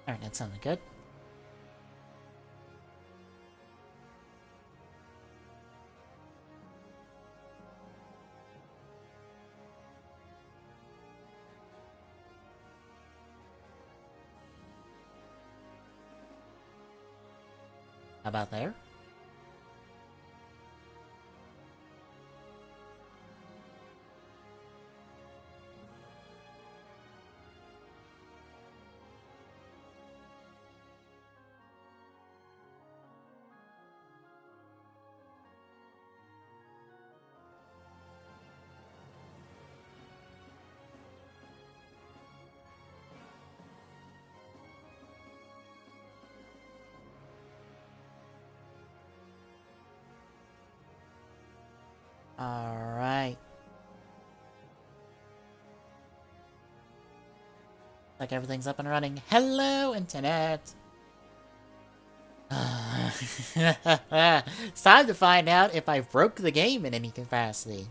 Alright, that sounded good. How about there? Alright. Like everything's up and running. Hello, Internet! It's time to find out if I broke the game in any capacity.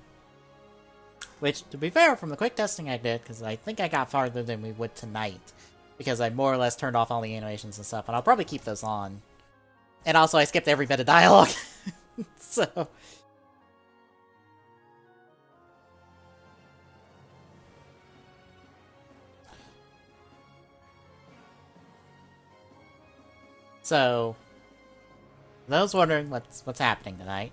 Which, to be fair, from the quick testing I did, because I think I got farther than we would tonight. Because I more or less turned off all the animations and stuff, and I'll probably keep those on. And also, I skipped every bit of dialogue. So... So, those wondering what's happening tonight,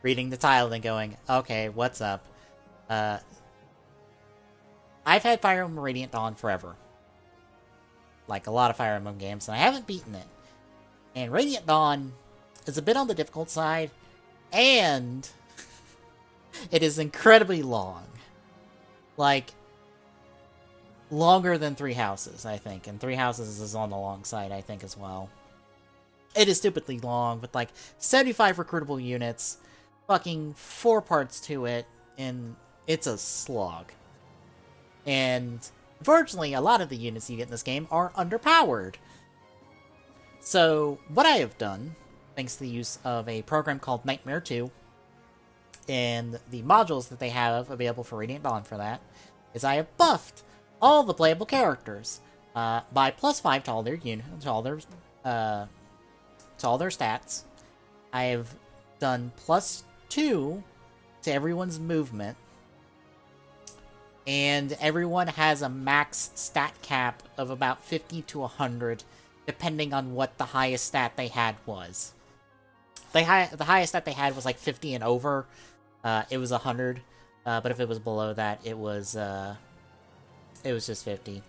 reading the title and going, okay, what's up? I've had Fire Emblem Radiant Dawn forever. Like a lot of Fire Emblem games, and I haven't beaten it. And Radiant Dawn is a bit on the difficult side, and it is incredibly long. Like, longer than Three Houses, I think. And Three Houses is on the long side, I think, as well. It is stupidly long, with like 75 recruitable units, fucking 4 parts to it, and it's a slog. And unfortunately, a lot of the units you get in this game are underpowered. So, what I have done, thanks to the use of a program called Nightmare 2, and the modules that they have available for Radiant Dawn for that, is I have buffed all the playable characters by +5 to all their to all their stats. I have done +2 to everyone's movement, and everyone has a max stat cap of about 50 to 100, depending on what the highest stat they had was. The highest stat they had was like 50 and over. It was 100, but if it was below that, it was just 50.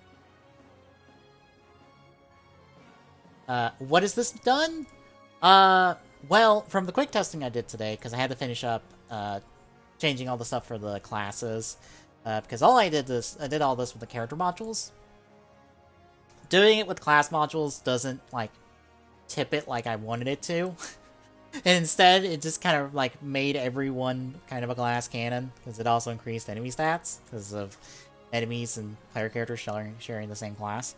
What has this done? Well, from the quick testing I did today, because I had to finish up, changing all the stuff for the classes, because all I did all this with the character modules. Doing it with class modules doesn't, like, tip it like I wanted it to. And instead, it just kind of, like, made everyone kind of a glass cannon, because it also increased enemy stats, because of enemies and player characters sharing the same class.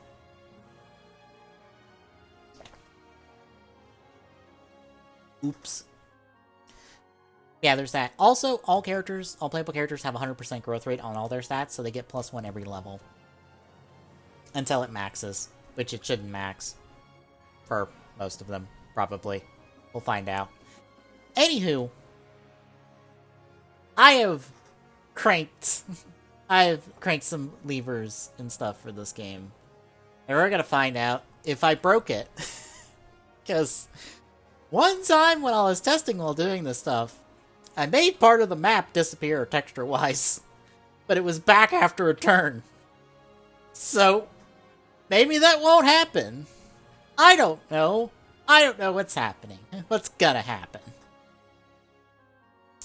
Oops. Yeah, there's that. Also, all playable characters have 100% growth rate on all their stats, so they get +1 every level. Until it maxes, which it shouldn't max. For most of them, probably. We'll find out. Anywho, I have cranked some levers and stuff for this game. And we're gonna find out if I broke it. Because one time when I was testing while doing this stuff, I made part of the map disappear texture-wise. But it was back after a turn. So, maybe that won't happen. I don't know. I don't know what's happening. What's gonna happen?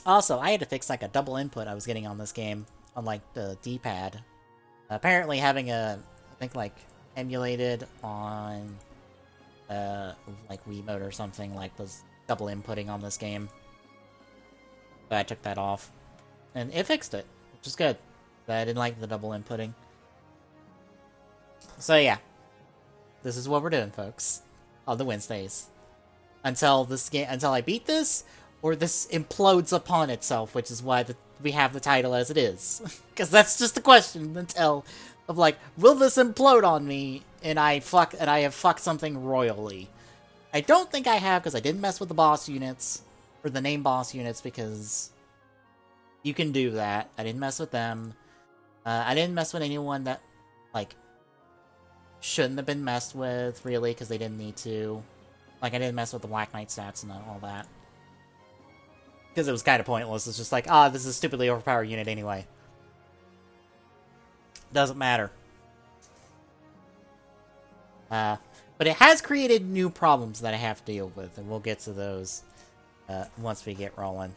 Also, I had to fix like a double input I was getting on this game. On like the D-pad. Apparently having I think like emulated on like Wiimote or something, like was double inputting on this game. But I took that off. And it fixed it, which is good. But I didn't like the double inputting. So yeah. This is what we're doing, folks. On the Wednesdays. Until I beat this, or this implodes upon itself, which is why we have the title as it is. Because that's just the question until of like, will this implode on me? And I have fucked something royally. I don't think I have, because I didn't mess with the boss units, or the name boss units, because you can do that. I didn't mess with them. I didn't mess with anyone that, like, shouldn't have been messed with, really, because they didn't need to. Like, I didn't mess with the Black Knight stats and all that. Because it was kind of pointless. It's just like, this is a stupidly overpowered unit anyway. Doesn't matter. But it has created new problems that I have to deal with, and we'll get to those once we get rolling.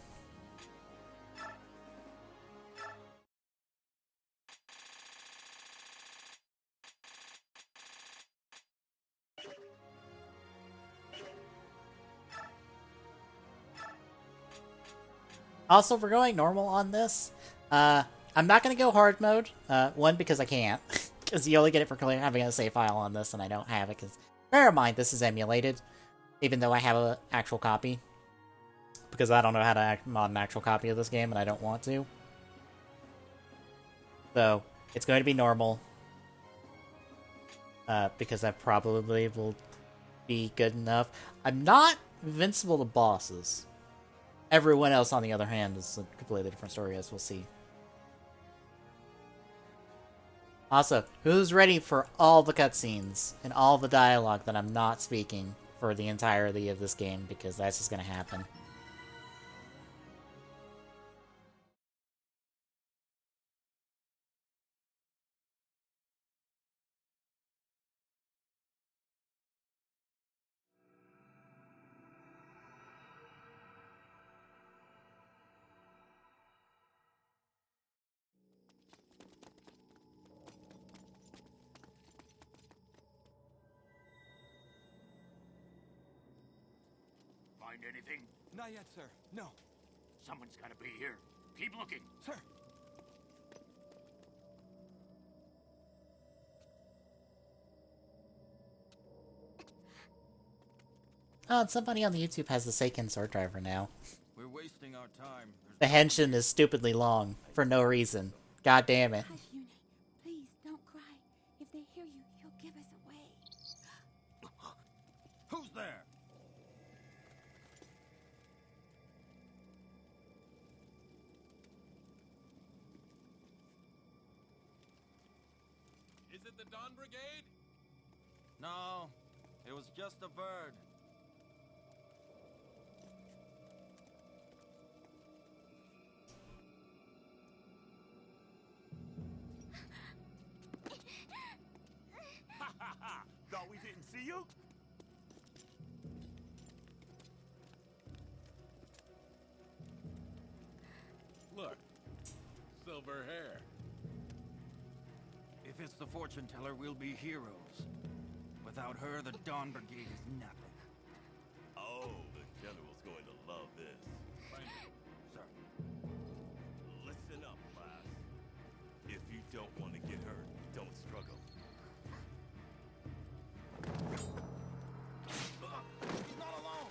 Also, if we're going normal on this, I'm not going to go hard mode. One, because I can't. Because you only get it for having a save file on this, and I don't have it. Because bear in mind, this is emulated, even though I have an actual copy. Because I don't know how to mod an actual copy of this game, and I don't want to. So, it's going to be normal. Because that probably will be good enough. I'm not invincible to bosses. Everyone else, on the other hand, is a completely different story, as we'll see. Also, who's ready for all the cutscenes and all the dialogue that I'm not speaking for the entirety of this game? Because that's just gonna happen. Find anything? Not yet, sir. No. Someone's gotta be here. Keep looking. Sir. Oh, and somebody on the YouTube has the Seiken sword driver now. We're wasting our time. The henshin is stupidly long, for no reason. God damn it. Hush, Yune. Please, don't cry. If they hear you, you'll give us away. Who's there? Is it the Dawn Brigade? No, it was just a bird. Ha ha ha! Thought we didn't see you? Look, silver hair. If it's the fortune teller, we'll be heroes. Without her, the Dawn Brigade is nothing. Oh, the general's going to love this. Sir. Listen up, lass. If you don't want to get hurt, don't struggle. He's not alone!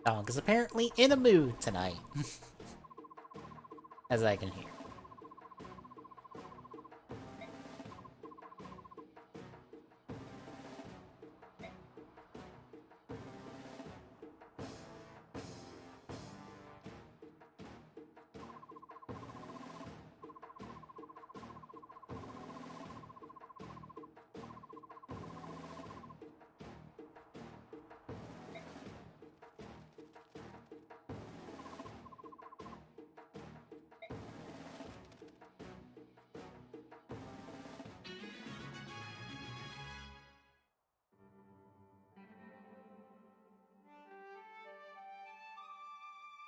Dog is apparently in a mood tonight. As I can hear.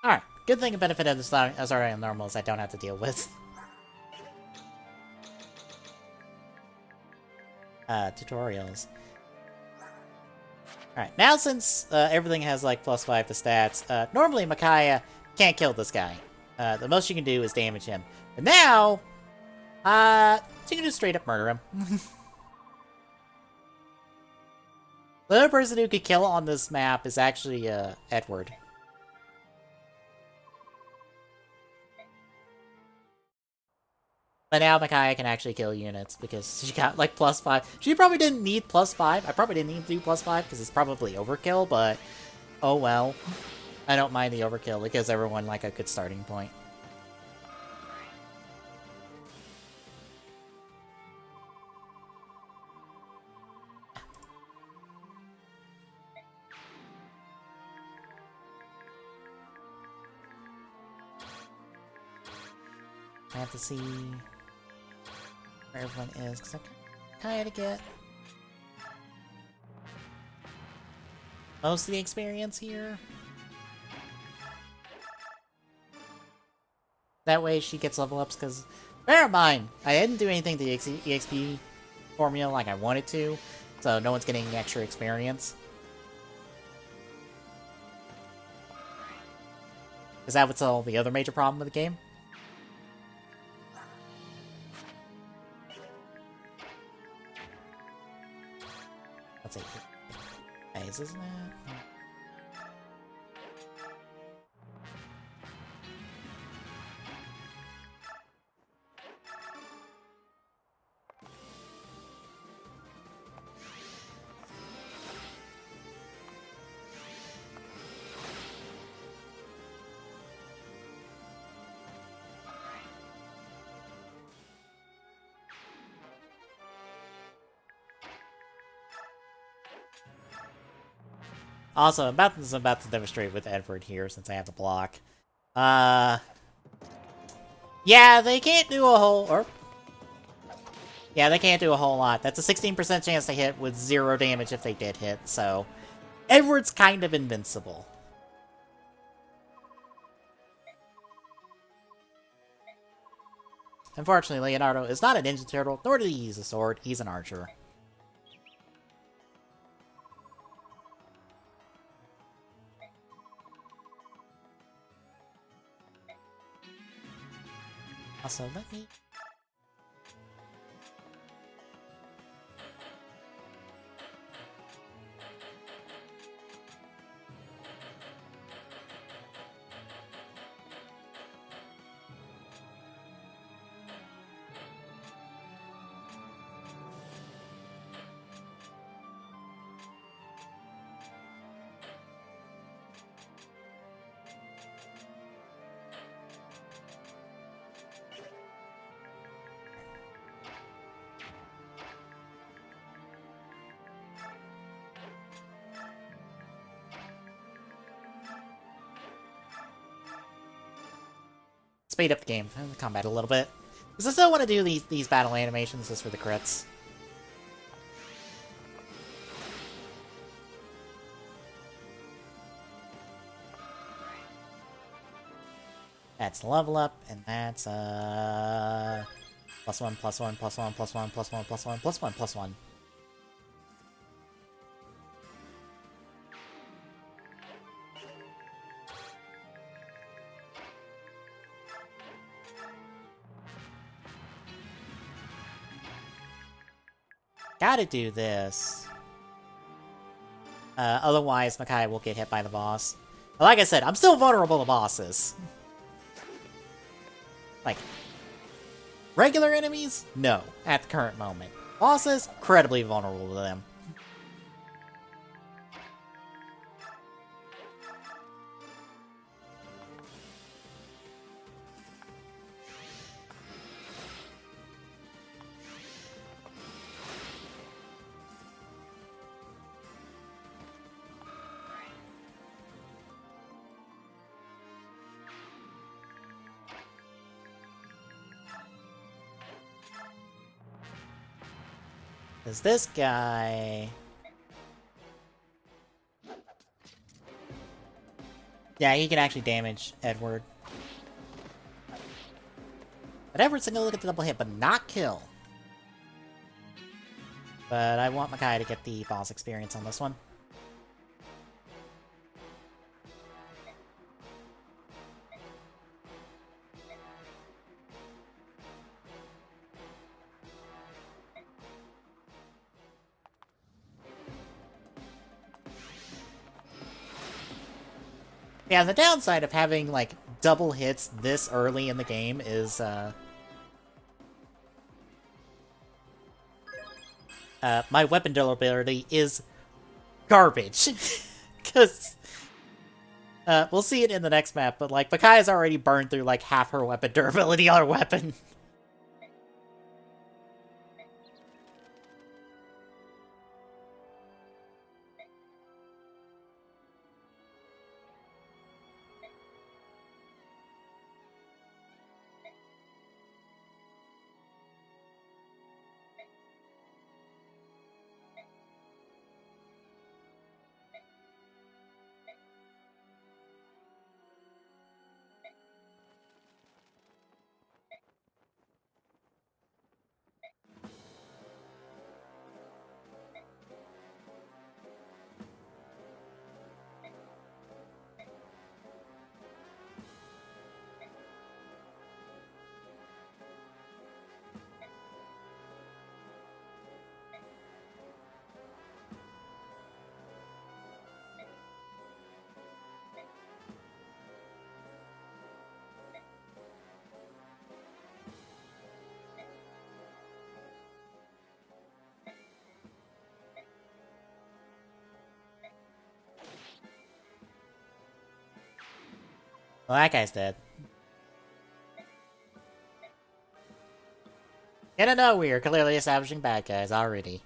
Alright, good thing and benefit of this SRI normal is I don't have to deal with tutorials. Alright, now since everything has like +5 to stats, normally Micaiah can't kill this guy. The most you can do is damage him. But now, you can just straight up murder him. The only person who could kill on this map is actually Edward. But now Micaiah can actually kill units because she got like +5. She probably didn't need +5. I probably didn't need to do +5 because it's probably overkill, but oh well. I don't mind the overkill. It gives everyone like a good starting point. I have to see where everyone is, because I'm trying to get most of the experience here. That way she gets level ups, because bear in mind, I didn't do anything to the EXP formula like I wanted to, so no one's getting extra experience. Because that would solve the other major problem with the game. That's it. Phase, isn't it? Also, I'm about to demonstrate with Edward here since I have the block. Yeah, they can't do a whole... Yeah, they can't do a whole lot. That's a 16% chance to hit with 0 damage if they did hit, so... Edward's kind of invincible. Unfortunately, Leonardo is not a Ninja Turtle, nor did he use a sword. He's an archer. Also, let me... speed up the game and the combat a little bit. Because I still want to do these battle animations just for the crits. That's level up, and that's +1, +1, +1, +1, +1, +1, +1, +1, +1. Gotta do this. Otherwise, Micaiah will get hit by the boss. Like I said, I'm still vulnerable to bosses. Like, regular enemies? No, at the current moment. Bosses? Incredibly vulnerable to them. Is this guy... Yeah, he can actually damage Edward. But Edward's gonna look at the double hit, but not kill. But I want Makai to get the boss experience on this one. Yeah, the downside of having, like, double hits this early in the game is, my weapon durability is garbage. Because, we'll see it in the next map, but, like, Makai's already burned through, like, half her weapon durability on her weapon. Well, that guy's dead. Yeah, no, we are clearly establishing bad guys already.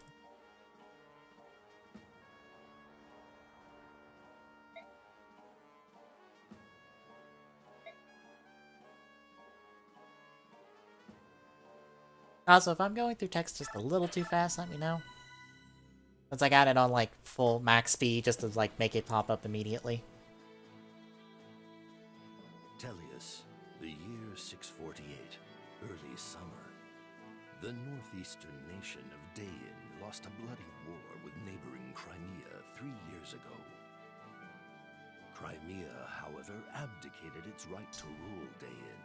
Also, if I'm going through text just a little too fast, let me know. Since I got it on, like, full max speed just to, like, make it pop up immediately. Tellius, the year 648, early summer. The northeastern nation of Dain lost a bloody war with neighboring Crimea 3 years ago. Crimea, however, abdicated its right to rule Dain,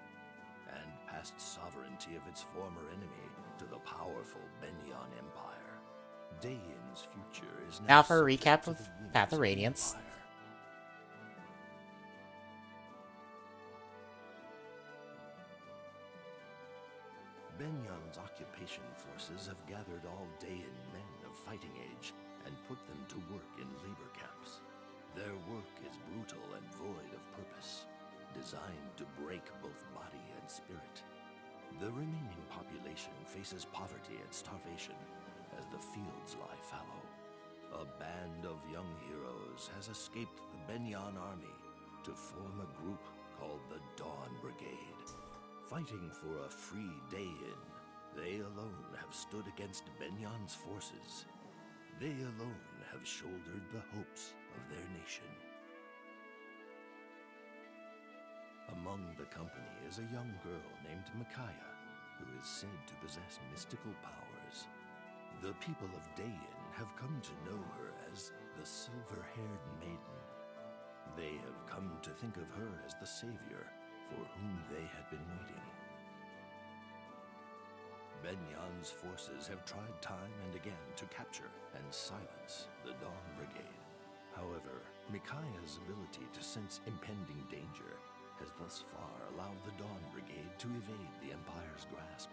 and passed sovereignty of its former enemy to the powerful Benyan Empire. Dain's future is Now for a subject recap to of the whims Path of the Radiance. Empire. Benyan's occupation forces have gathered all Dain men of fighting age and put them to work in labor camps. Their work is brutal and void of purpose, designed to break both body and spirit. The remaining population faces poverty and starvation as the fields lie fallow. A band of young heroes has escaped the Benyan army to form a group called the Dawn Brigade. Fighting for a free Dain, they alone have stood against Benyan's forces. They alone have shouldered the hopes of their nation. Among the company is a young girl named Micaiah, who is said to possess mystical powers. The people of Dain have come to know her as the Silver-Haired Maiden. They have come to think of her as the savior for whom they had been waiting. Benyan's forces have tried time and again to capture and silence the Dawn Brigade. However, Micaiah's ability to sense impending danger has thus far allowed the Dawn Brigade to evade the Empire's grasp.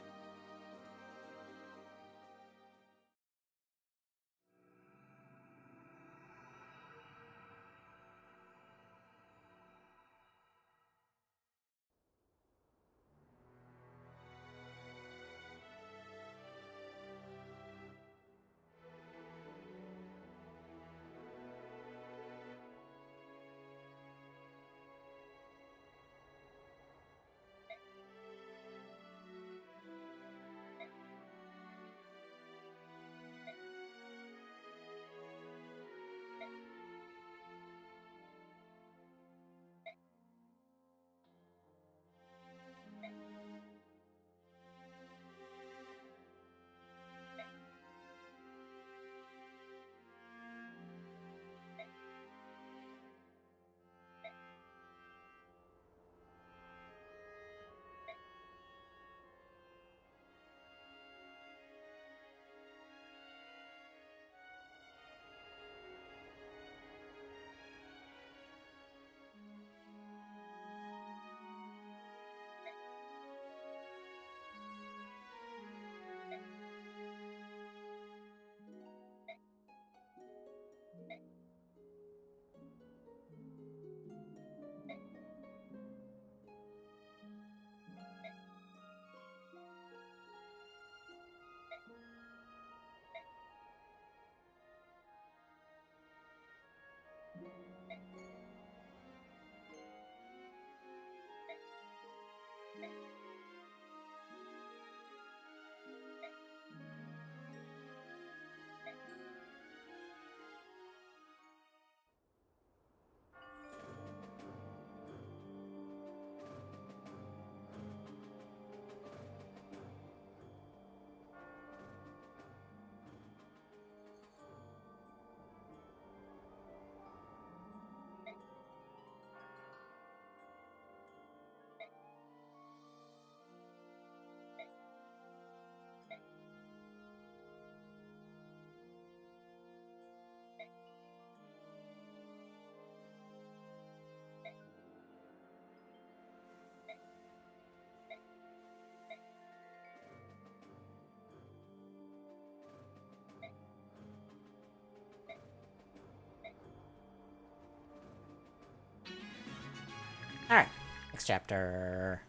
Alright, next chapter.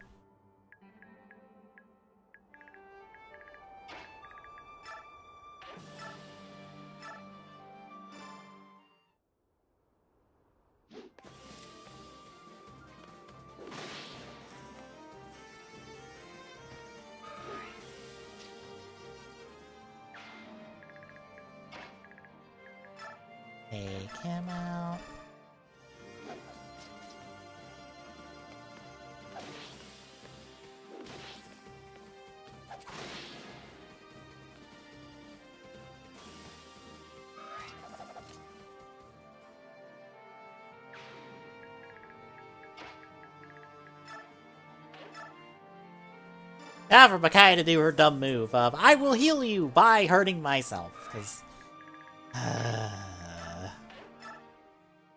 Take him out. Now for Makai to do her dumb move of, I will heal you by hurting myself, because...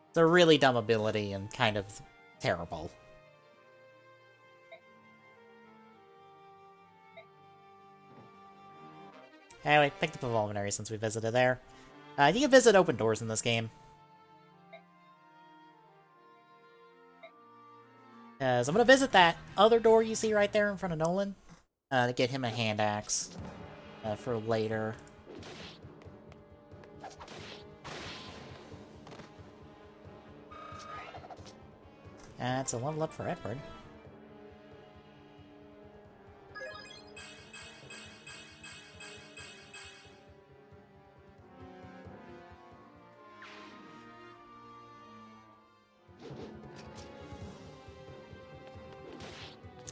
it's a really dumb ability and kind of terrible. Anyway, pick up the Vulnerary since we visited there. You can visit open doors in this game. Because I'm going to visit that other door you see right there in front of Nolan. To get him a hand axe. For later. That's a level up for Edward.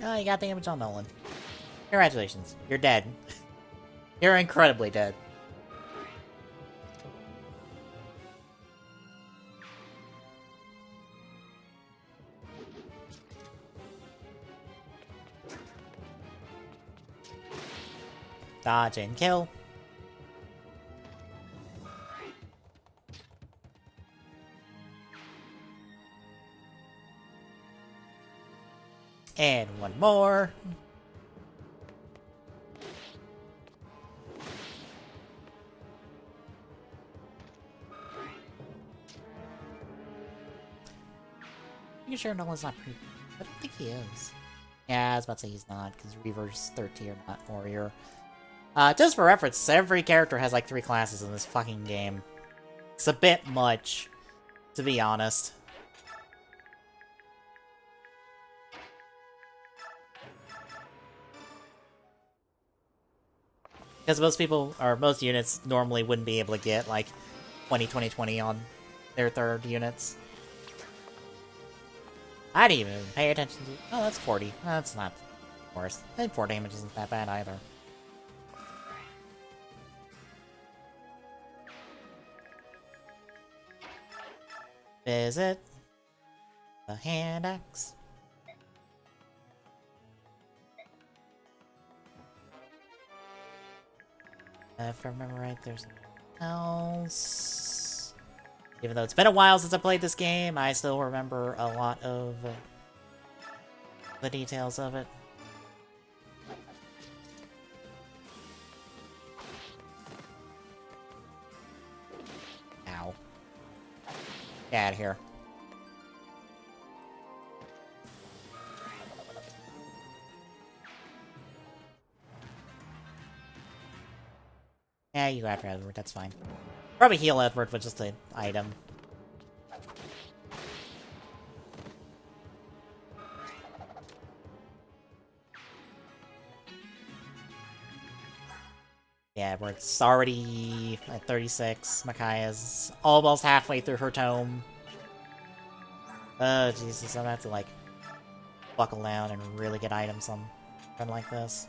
Oh, you got damage on Nolan. Congratulations, you're dead. You're incredibly dead. Dodge and kill. And one more. You sure Nolan's not pretty? I don't think he is. Yeah, I was about to say he's not, because Reaver's 3rd tier, not warrior. Just for reference, every character has like 3 classes in this fucking game. It's a bit much, to be honest. Because most people, or most units, normally wouldn't be able to get, like, 20 on their 3rd units. I didn't even pay attention to... Oh, that's 40. That's not worse. And 4 damage isn't that bad either. Visit the hand axe. If I remember right, there's nothing else. Even though it's been a while since I played this game, I still remember a lot of the details of it. Ow. Get out of here. Yeah, you go after Edward, that's fine. Probably heal Edward with just an item. Yeah, Edward's already at 36. Micaiah's almost halfway through her tome. Oh, Jesus, I'm gonna have to, like, buckle down and really get items on something like this.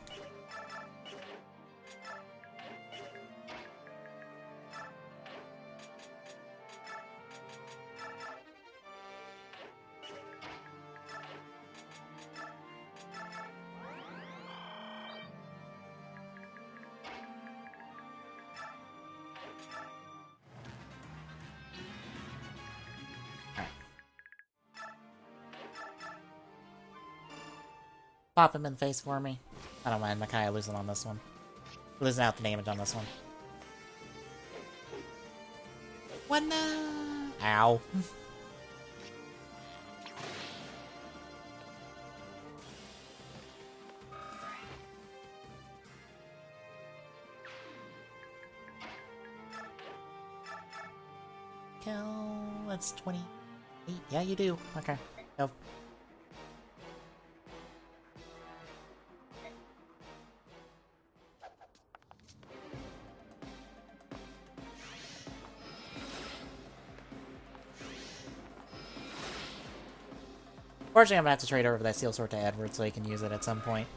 Pop him in the face for me. I don't mind Micaiah losing on this one. Losing out the damage on this one. What? Ow. Kill. That's 28. Yeah, you do. Okay. Go. Fortunately, I'm gonna have to trade over that Steel Sword to Edward so he can use it at some point.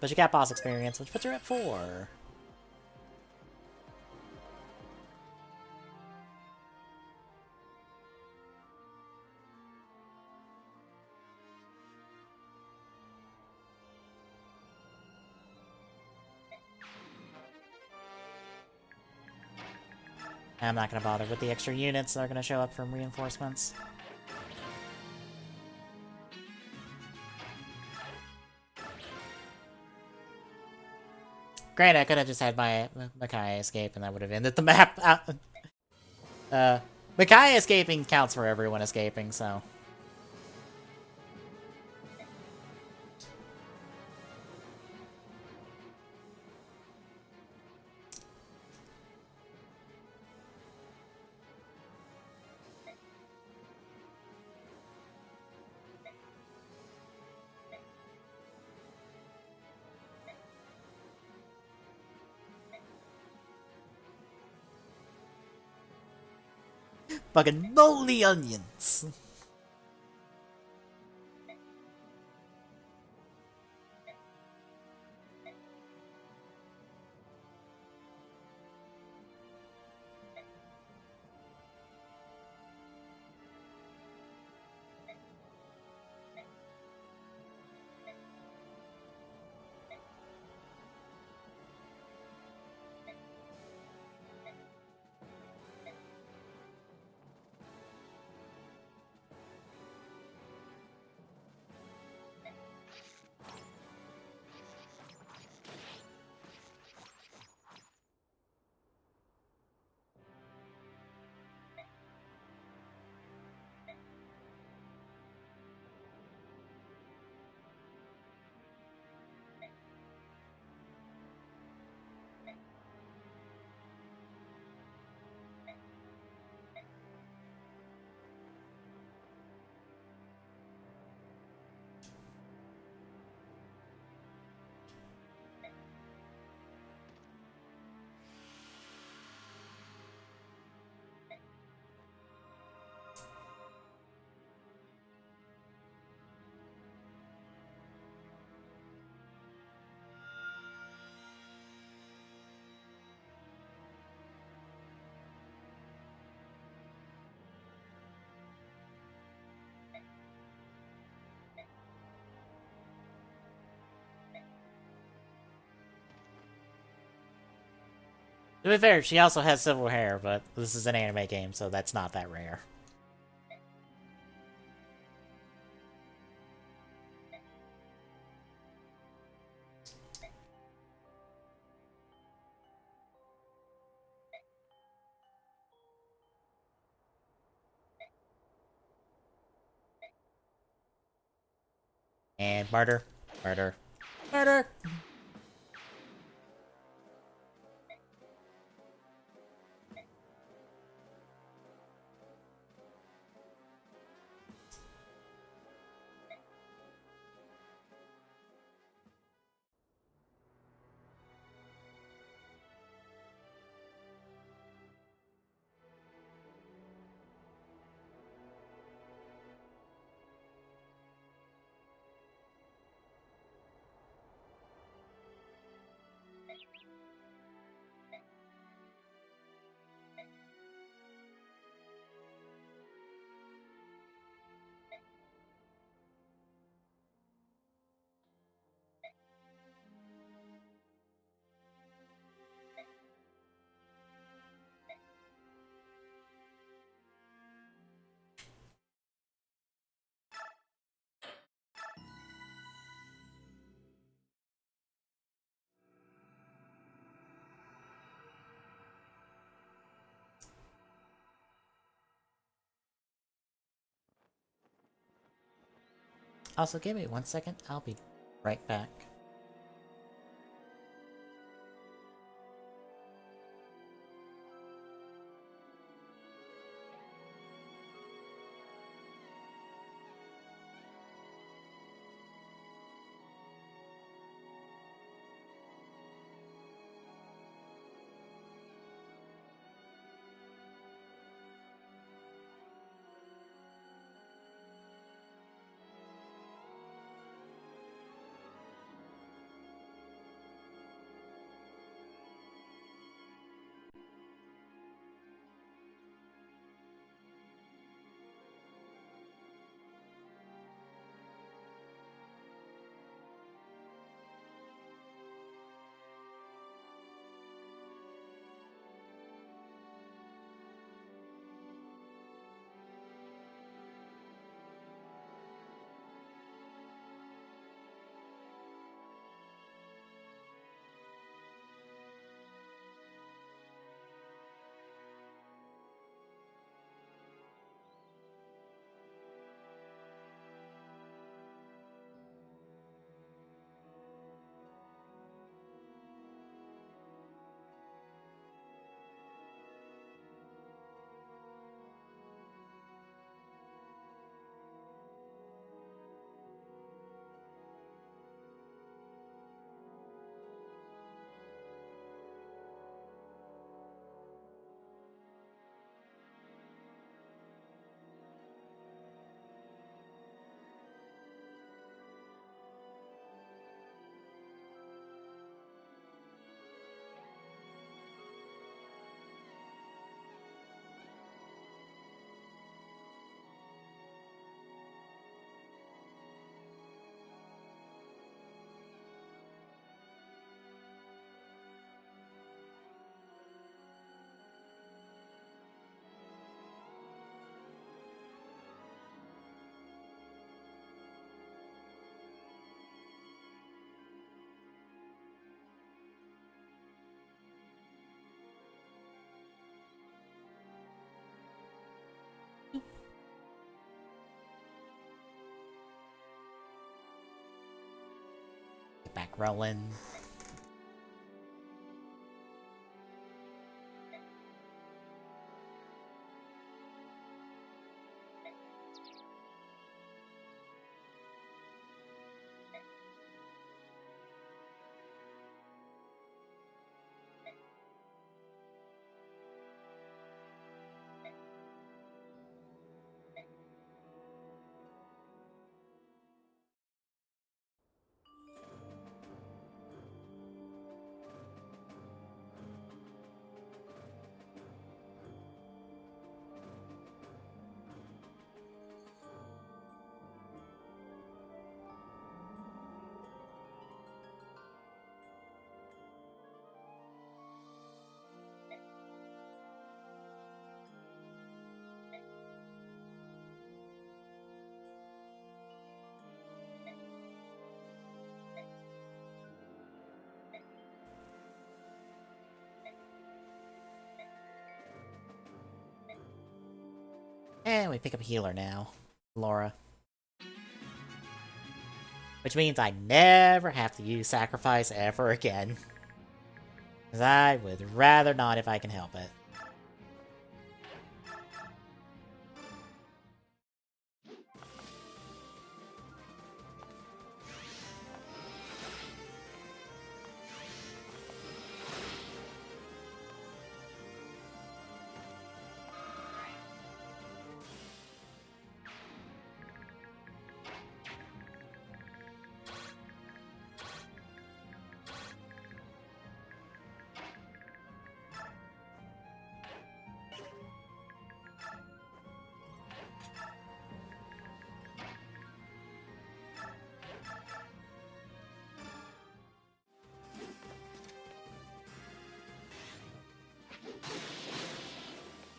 But you got boss experience, which puts her at 4. I'm not gonna bother with the extra units that are gonna show up from reinforcements. Granted, I could have just had my Micaiah escape and that would have ended the map. Micaiah escaping counts for everyone escaping, so... Fucking moly onions! To be fair, she also has silver hair, but this is an anime game, so that's not that rare. And murder, murder, murder! Also, give me 1 second. I'll be right back. Get back rolling. And we pick up a healer now. Laura. Which means I never have to use sacrifice ever again. Because I would rather not if I can help it.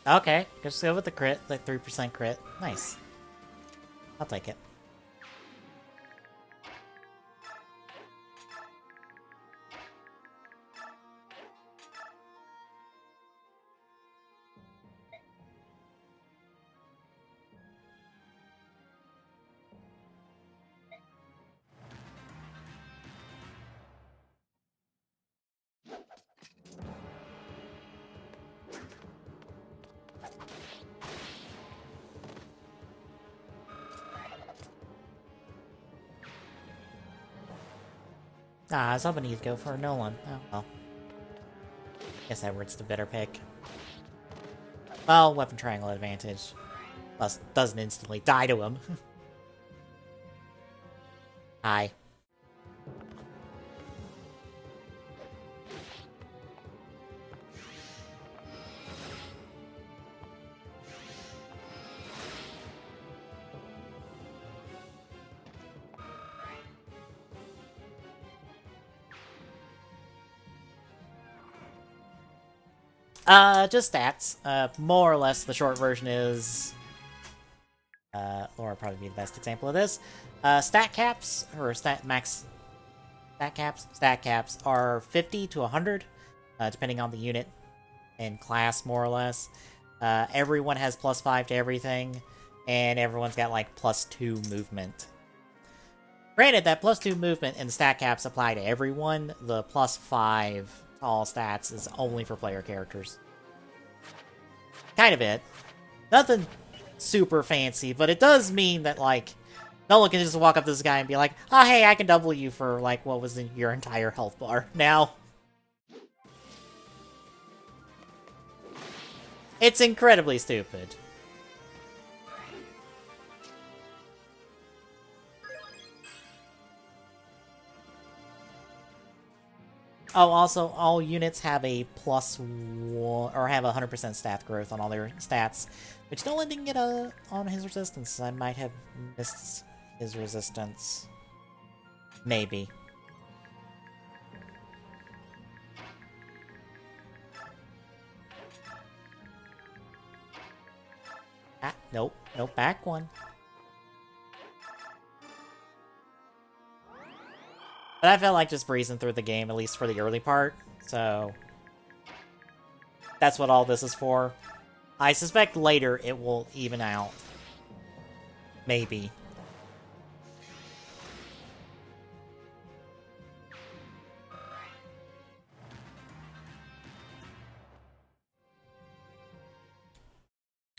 Okay, just go with the crit, like 3% crit. Nice. I'll take it. Ah, I was hoping he'd go for Nolan. Oh, well. Guess Edward's the better pick. Well, weapon triangle advantage. Plus, doesn't instantly die to him. Hi. Just stats. More or less, the short version is... Laura would probably be the best example of this. Stat caps, or stat caps are 50 to 100, depending on the unit and class, more or less. Everyone has +5 to everything, and everyone's got, like, +2 movement. Granted, that +2 movement and the stat caps apply to everyone. The +5 to all stats is only for player characters. Kind of it. Nothing super fancy, but it does mean that, like, no one can just walk up to this guy and be like, oh, hey, I can double you for, like, what was in your entire health bar. Now, it's incredibly stupid. Oh, also, all units have a +1, or have 100% stat growth on all their stats, which Nolan didn't get on his resistance. I might have missed his resistance. Maybe. Ah, nope. Nope, back one. But I felt like just breezing through the game, at least for the early part, so... That's what all this is for. I suspect later it will even out. Maybe.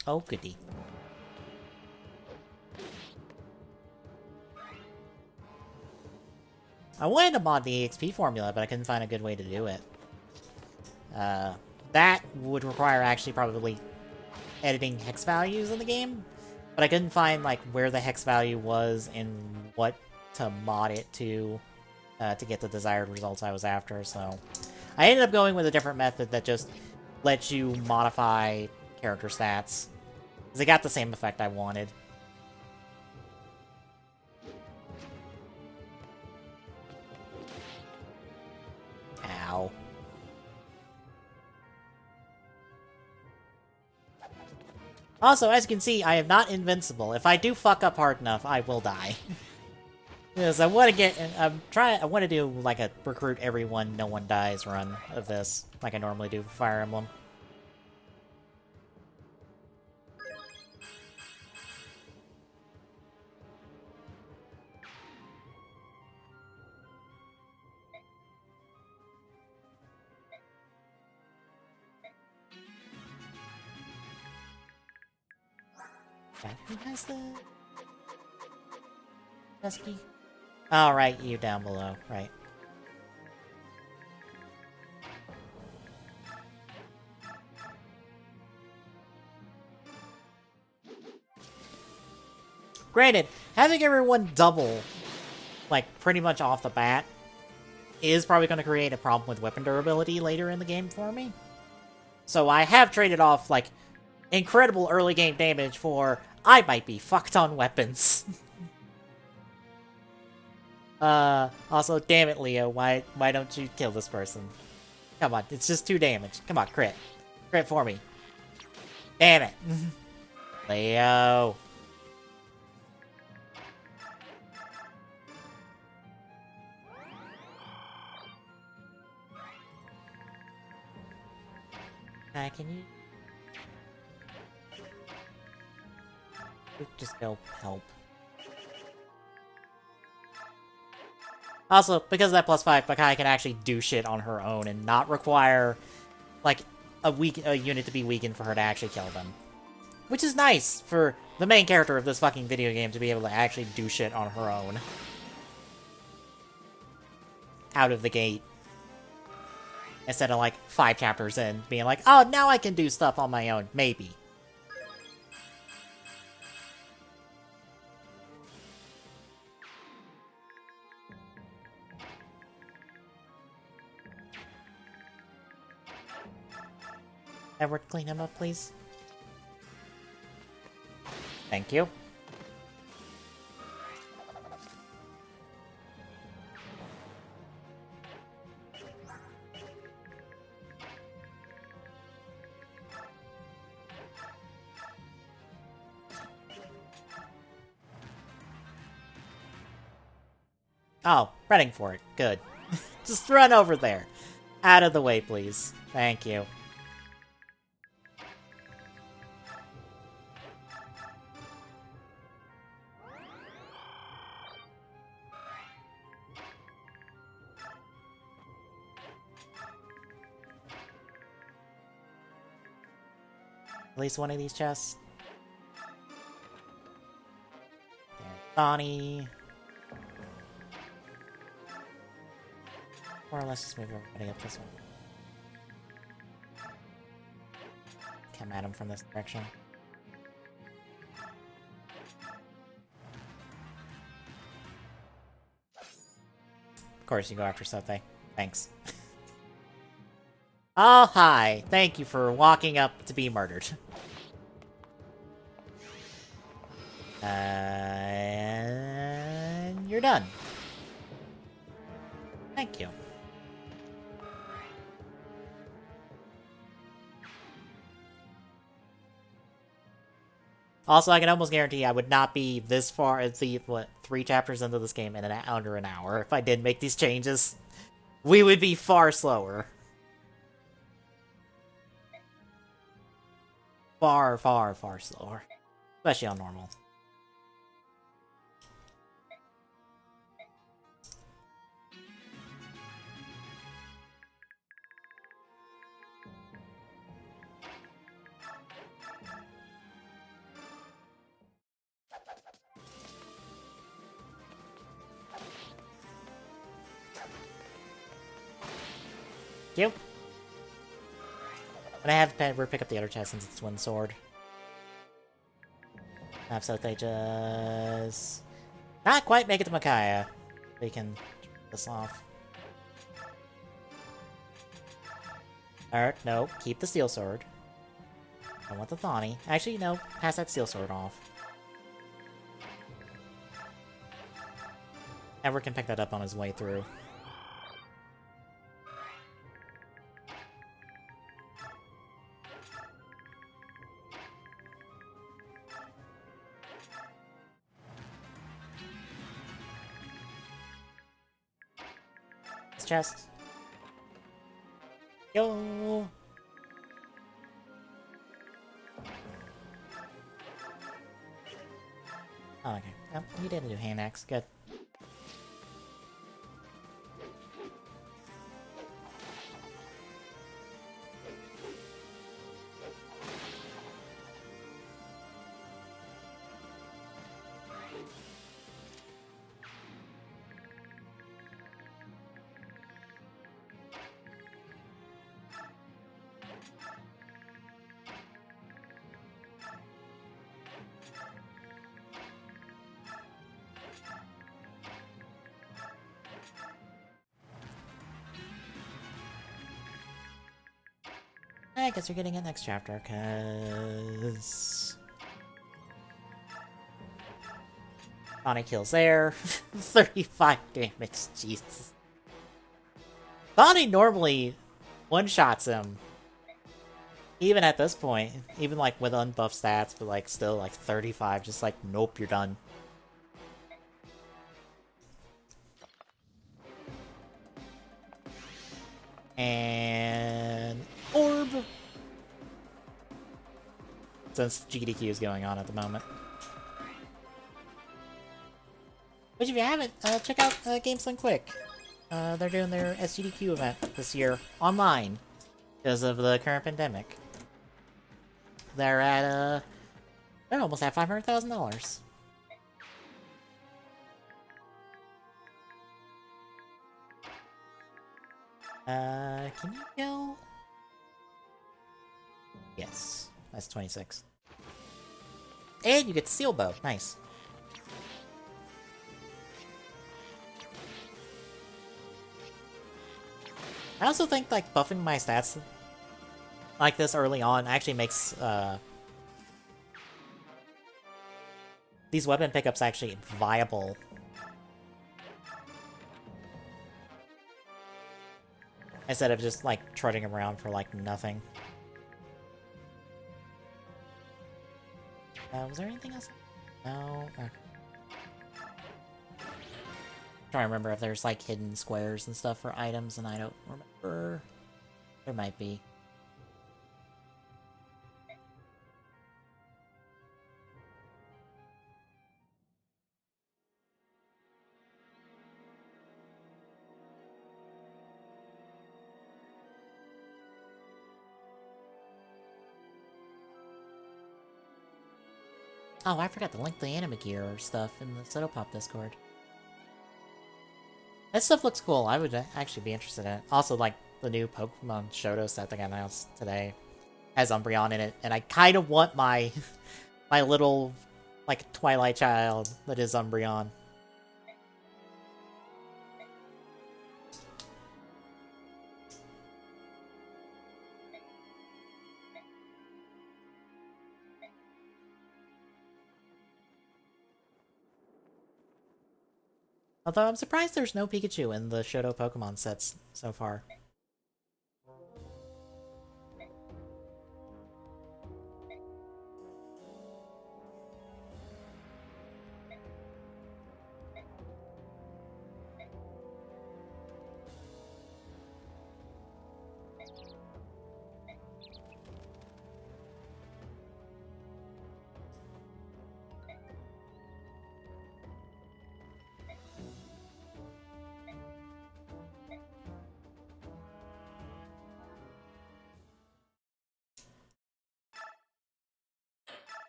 Oh, goody. I wanted to mod the EXP formula, but I couldn't find a good way to do it. That would require actually probably editing hex values in the game, but I couldn't find, like, where the hex value was and what to mod it to get the desired results I was after, so... I ended up going with a different method that just lets you modify character stats, because it got the same effect I wanted. Ow. Also, as you can see, I am not invincible. If I do fuck up hard enough, I will die. Because I want to get... I want to do, like, a recruit everyone, no one dies run of this, like I normally do for Fire Emblem. Right, who has the pesky? Oh, right, you down below, right. Granted, having everyone double, like, pretty much off the bat, is probably going to create a problem with weapon durability later in the game for me. So I have traded off, like, incredible early game damage for I might be fucked on weapons. Also, damn it, Leo, why don't you kill this person? Come on, it's just 2 damage. Come on, crit. Crit for me. Damn it. Leo. Can you just go help? Also, because of that +5, Makai can actually do shit on her own and not require, like, a unit to be weakened for her to actually kill them. Which is nice for the main character of this fucking video game to be able to actually do shit on her own. Out of the gate. Instead of, like, 5 chapters in, being like, oh, now I can do stuff on my own. Maybe. Edward, clean him up, please. Thank you. Oh, running for it. Good. Just run over there. Out of the way, please. Thank you. At least one of these chests. There, Bonnie. Or let's just move everybody up this one. Come at him from this direction. Of course you go after Sote. Thanks. Oh, hi. Thank you for walking up to be murdered. And you're done. Thank you. Also, I can almost guarantee I would not be this far as the, 3 chapters into this game in under an hour if I did make these changes. We would be far slower. Far, far, far slower. Especially on normal. Thank you. But I have to pick up the other chest since it's one sword. So they just not quite make it to Micaiah. They can turn this off. Alright, no, keep the steel sword. I want the Thani. Actually, no, pass that steel sword off. Edward can pick that up on his way through. Chest. Yo. Oh, okay. Oh, you didn't do hand axe. Good. I guess you're getting it next chapter, cause Bonnie kills there. 35 damage, Jesus. Bonnie normally one-shots him. Even at this point, even like with unbuffed stats, but like still like 35, just like, nope, you're done. And orb! Since GDQ is going on at the moment. Which if you haven't, check out GameSling Quick. They're doing their SGDQ event this year online because of the current pandemic. They're at they're almost at $500,000. Can you go? Yes, that's 26. And you get the seal bow. Nice. I also think like buffing my stats like this early on actually makes these weapon pickups actually viable. Instead of just like trudging around for like nothing. Was there anything else? No. Trying to remember if there's like hidden squares and stuff for items, and I don't remember. There might be. Oh, I forgot to link the anime gear stuff in the Sotopop Discord. That stuff looks cool. I would actually be interested in it. Also, like, the new Pokemon Shoto set that got announced today has Umbreon in it, and I kind of want my my little, like, Twilight child that is Umbreon. Although I'm surprised there's no Pikachu in the Shoto Pokemon sets so far.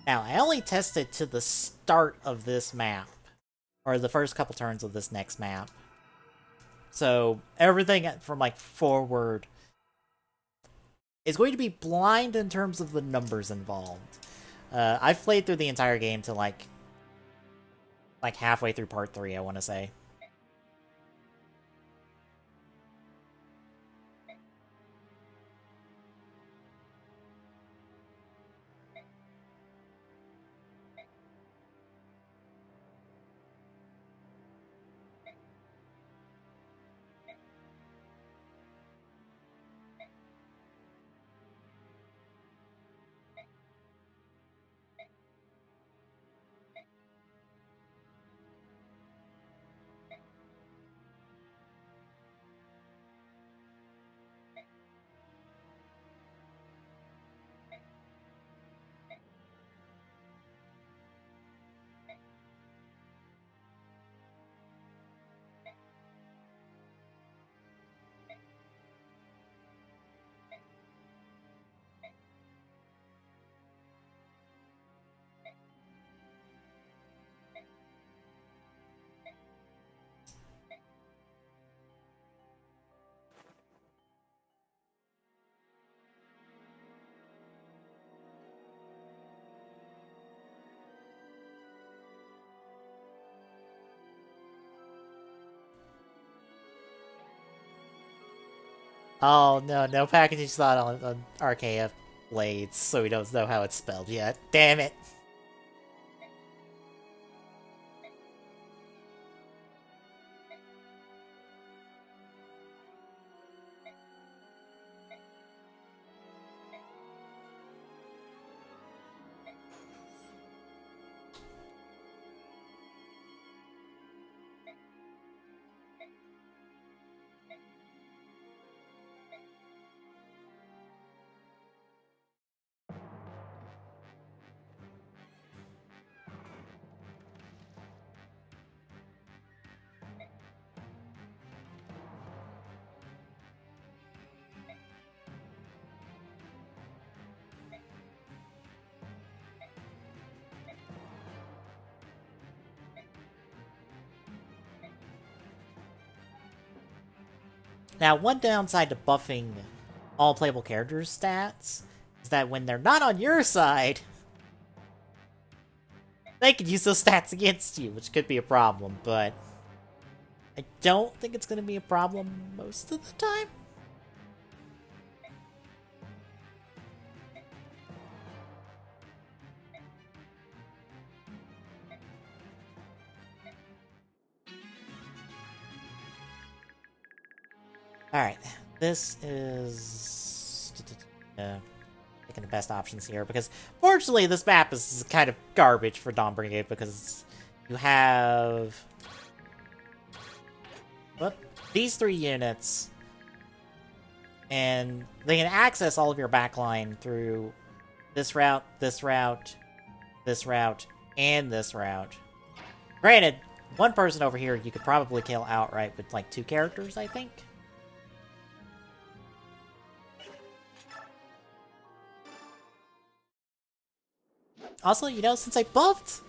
Now, I only tested to the start of this map, or the first couple turns of this next map. So, everything from, like, forward is going to be blind in terms of the numbers involved. I've played through the entire game to, like halfway through part 3, I want to say. Oh no, no packaging slot on RKF Blades, so we don't know how it's spelled yet. Damn it! Now, one downside to buffing all playable characters' stats is that when they're not on your side, they can use those stats against you, which could be a problem, but I don't think it's going to be a problem most of the time. Alright, this is picking the best options here, because fortunately this map is kind of garbage for Dawn Brigade, because you have these 3 units, and they can access all of your backline through this route, this route, this route, and this route. Granted, one person over here you could probably kill outright with like 2 characters, I think. Also, you know, since I buffed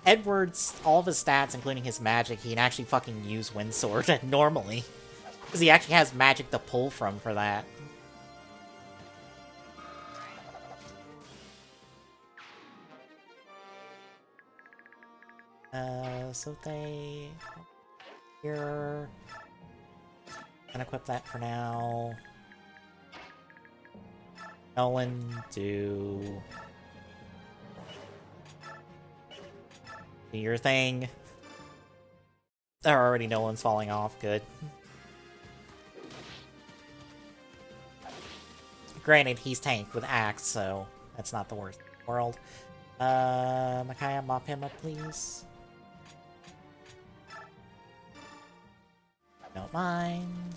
Edward's all of his stats, including his magic, he can actually fucking use Windsword normally. Because he actually has magic to pull from for that. So they... Here... Unequip that for now. Nolan, do your thing. There already no one's falling off, good. Granted, he's tanked with Axe, so that's not the worst in the world. Micaiah, mop him up, please. Don't mind.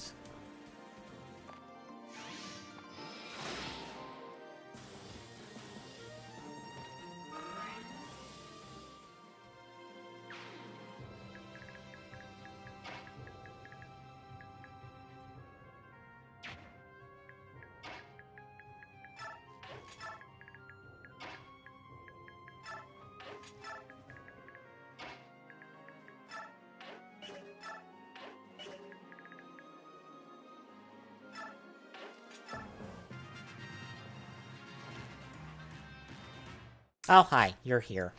Oh, hi, you're here.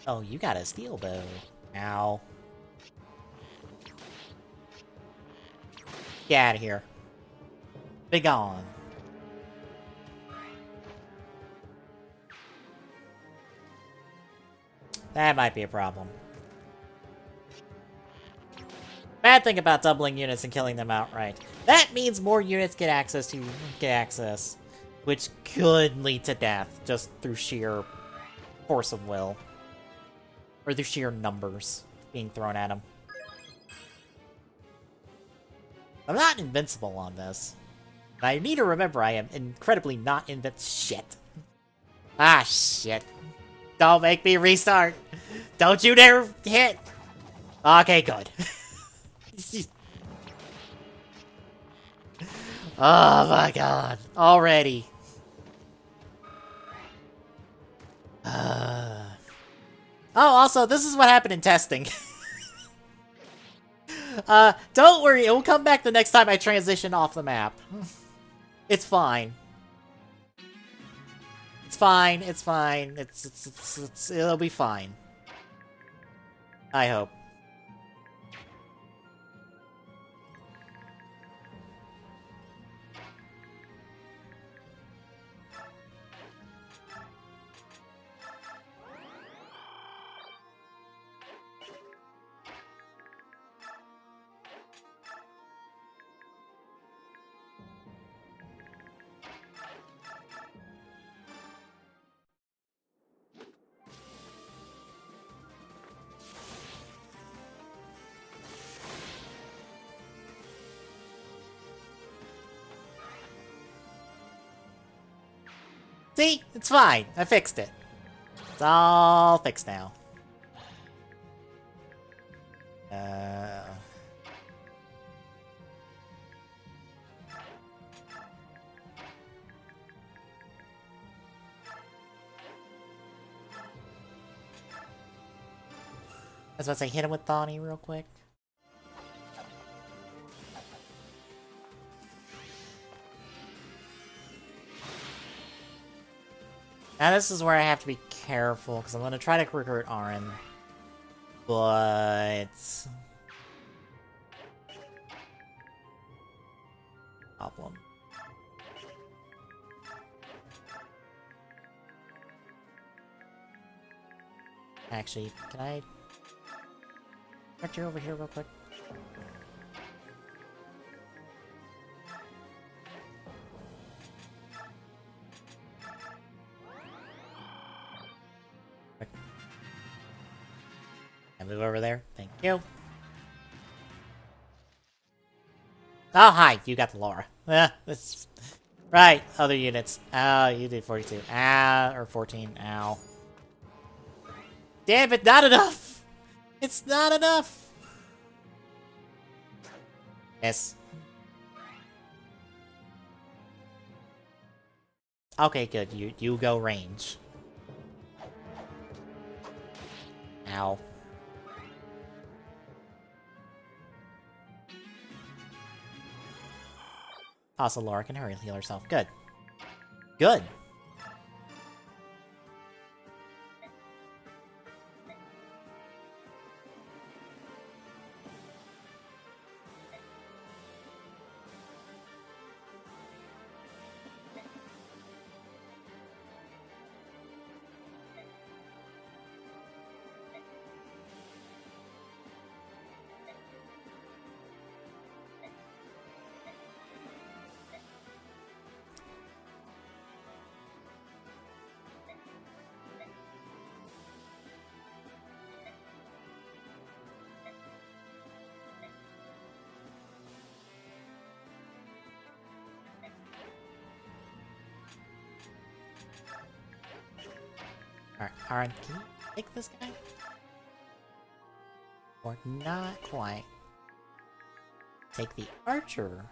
Oh, you got a steel bow. Ow. Get out of here. Be gone. That might be a problem. Bad thing about doubling units and killing them outright. That means more units get access, which could lead to death just through sheer force of will. Or through sheer numbers being thrown at them. I'm not invincible on this. I need to remember I am incredibly not shit. Ah, shit. Don't make me restart. Don't you dare hit. Okay, good. Oh my god. Already. Oh, also, this is what happened in testing. Don't worry, it will come back the next time I transition off the map. It's fine. It's fine, it's fine. It'll be fine. I hope. See? It's fine. I fixed it. It's all fixed now. I was about to say, hit him with Thawny real quick. Now this is where I have to be careful, because I'm going to try to recruit Arin. But... problem. Actually, can I... get you over here real quick? Can I move over there? Thank you. Oh, hi! You got the Laura. That's... Right, other units. Oh, you did 42. Ow, or 14. Ow. Damn it, not enough! It's not enough! Yes. Okay, good. You go range. Ow. Also, Laura can hurry heal herself. Good. Good. Alright, Aaron, can you take this guy? Or not quite. Take the archer.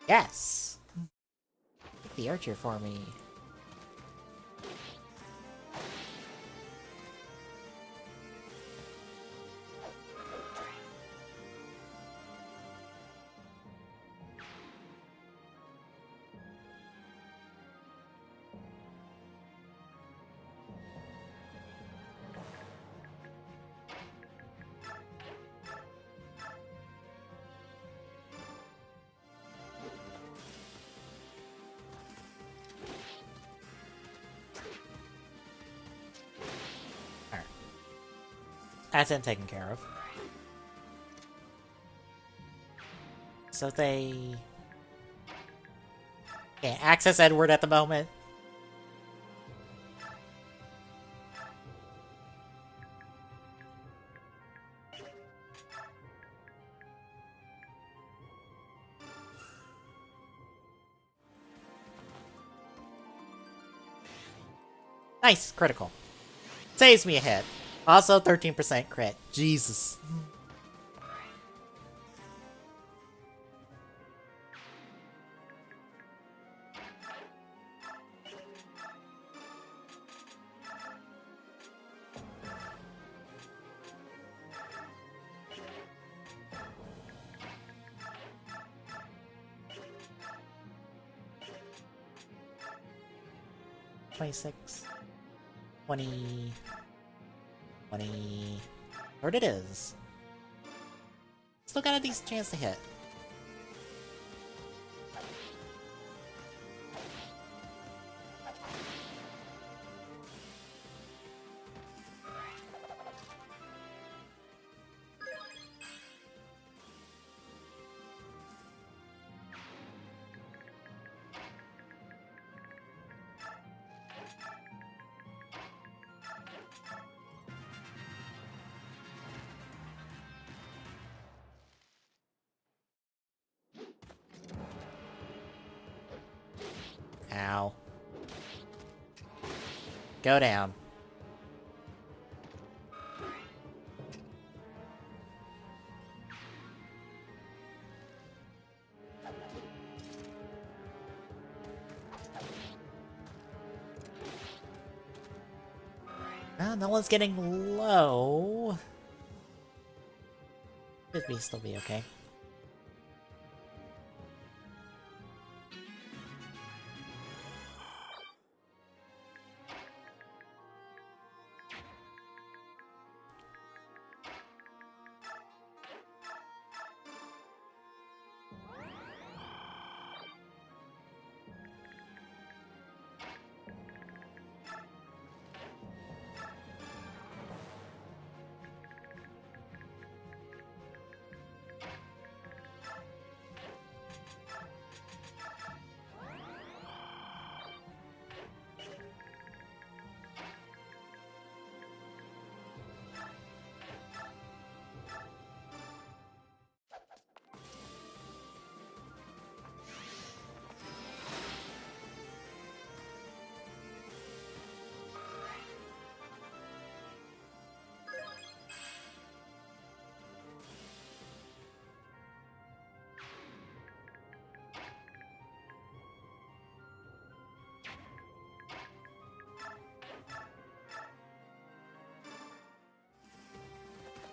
Yes! Take the archer for me. That's been taken care of. So they... can't access Edward at the moment. Nice, critical. Saves me a hit. Also 13% crit. Jesus. $26. 20... 20... Where'd it is? Still got a decent chance to hit. go down. No one's getting low. Should still be okay.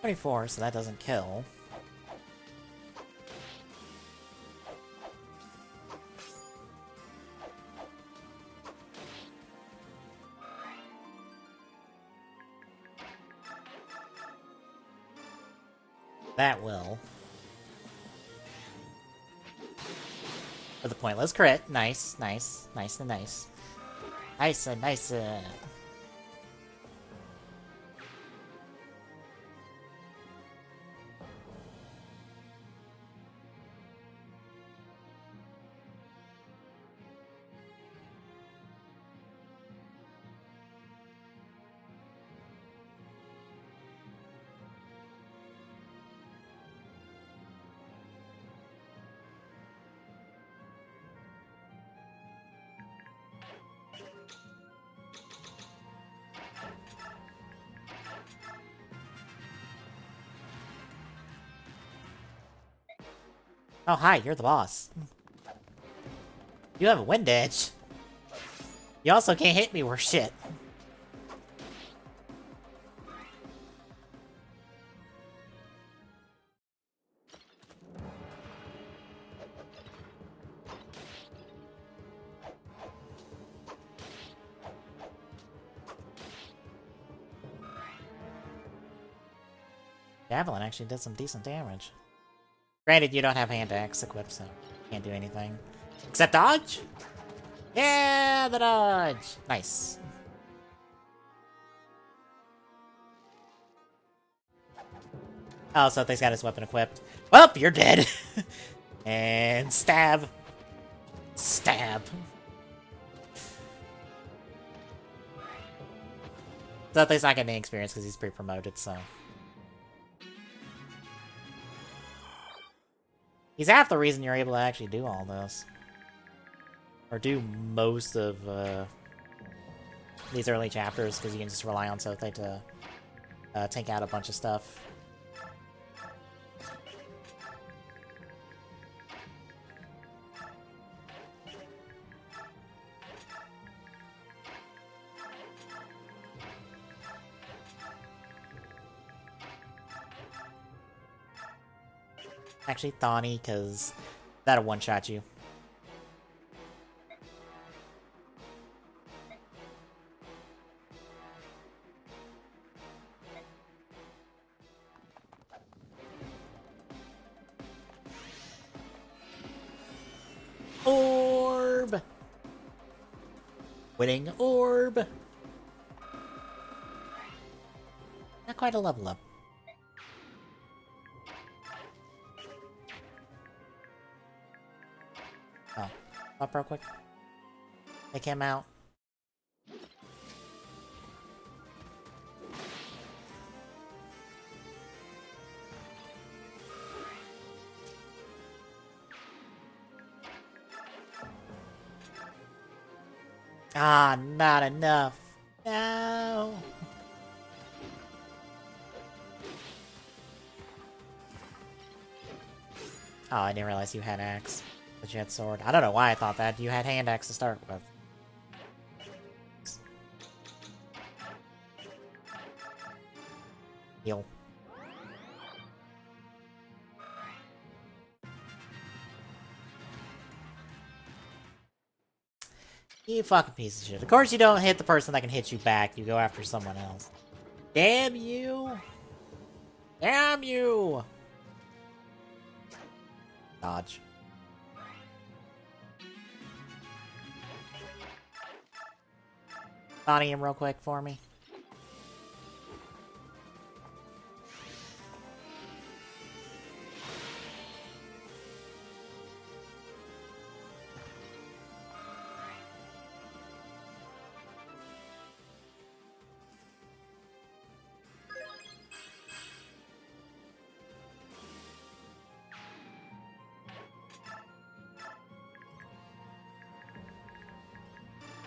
$24, so that doesn't kill. That will. For the pointless crit. Nice, nice, nice and nice. Nice and nice. Oh, hi, you're the boss. You have a wind edge. You also can't hit me worth shit. Javelin actually did some decent damage. Granted, you don't have hand axe equipped, so can't do anything. Except dodge? Yeah, the dodge! Nice. Oh, so he's got his weapon equipped. Well, you're dead! And stab. Stab. So he's not getting any experience because he's pre-promoted, so... He's half the reason you're able to actually do all this. Or do most of these early chapters, because you can just rely on Sothe to take out a bunch of stuff. Actually, Thawny, because that'll one-shot you. Orb! Winning orb! Not quite a level up. Oh, up real quick. Take him out. Ah, not enough. No. Oh, I didn't realize you had axe, but you had sword. I don't know why I thought that. You had hand axe to start with. Heal. You fucking piece of shit. Of course you don't hit the person that can hit you back. You go after someone else. Damn you! Damn you! Dodge. Body him real quick for me.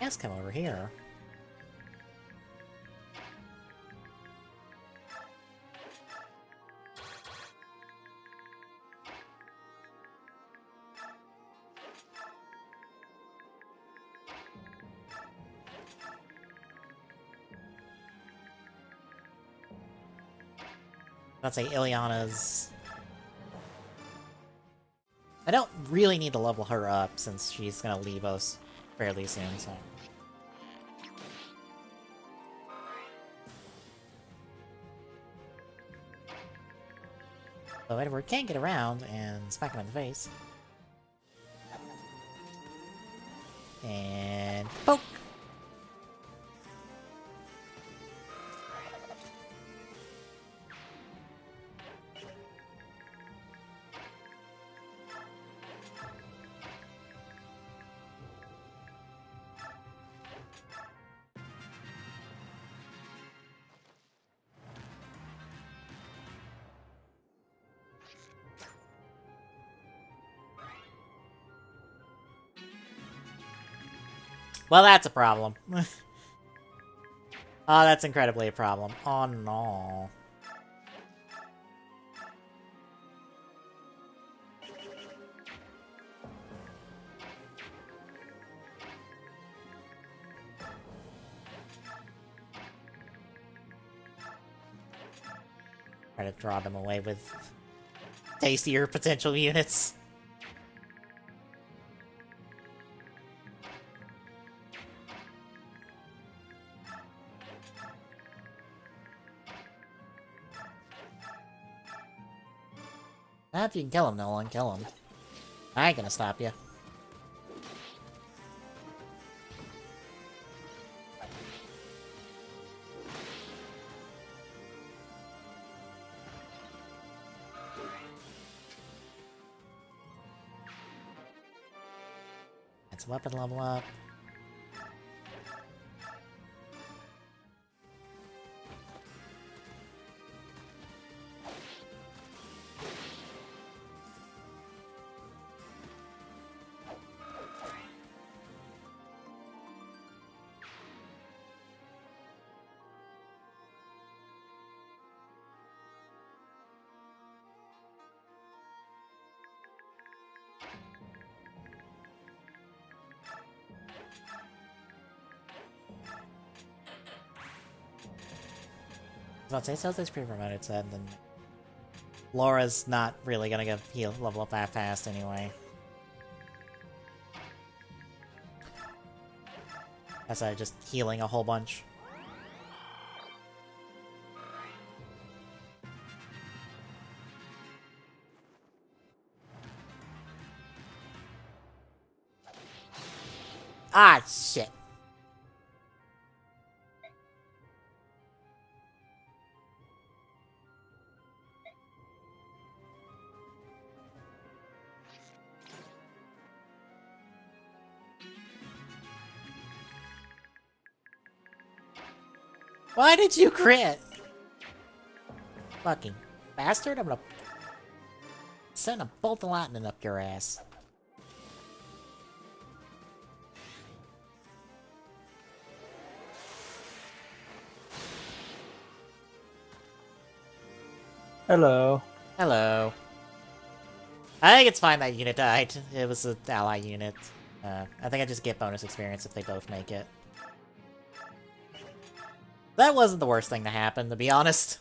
Let's come over here. Let's say Ileana's... I don't really need to level her up since she's gonna leave us fairly soon, so... So Edward can get around and smack him in the face. And... poke! Well, that's a problem. Oh, that's incredibly a problem. Oh, no. Try to draw them away with tastier potential units. If you can kill him, Nolan, kill him. I ain't gonna stop you. It's a weapon level up. I was about to say, so this pre-promoted said, then Laura's not really gonna go level up that fast anyway. That's just healing a whole bunch. Ah, shit. Why did you crit? Fucking bastard, I'm gonna send a bolt of lightning up your ass. Hello. Hello. I think it's fine that unit died. It was an ally unit. I think I just get bonus experience if they both make it. That wasn't the worst thing to happen, to be honest.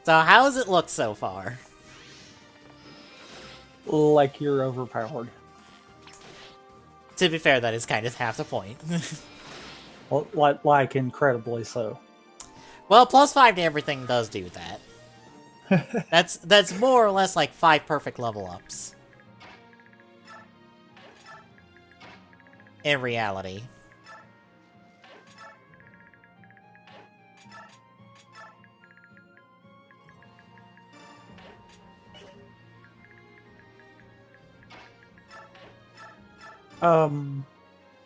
So how does it look so far? Like you're overpowered. To be fair, that is kind of half the point. Well, like incredibly so. Well, +5 to everything does do that. That's more or less like 5 perfect level ups. In reality.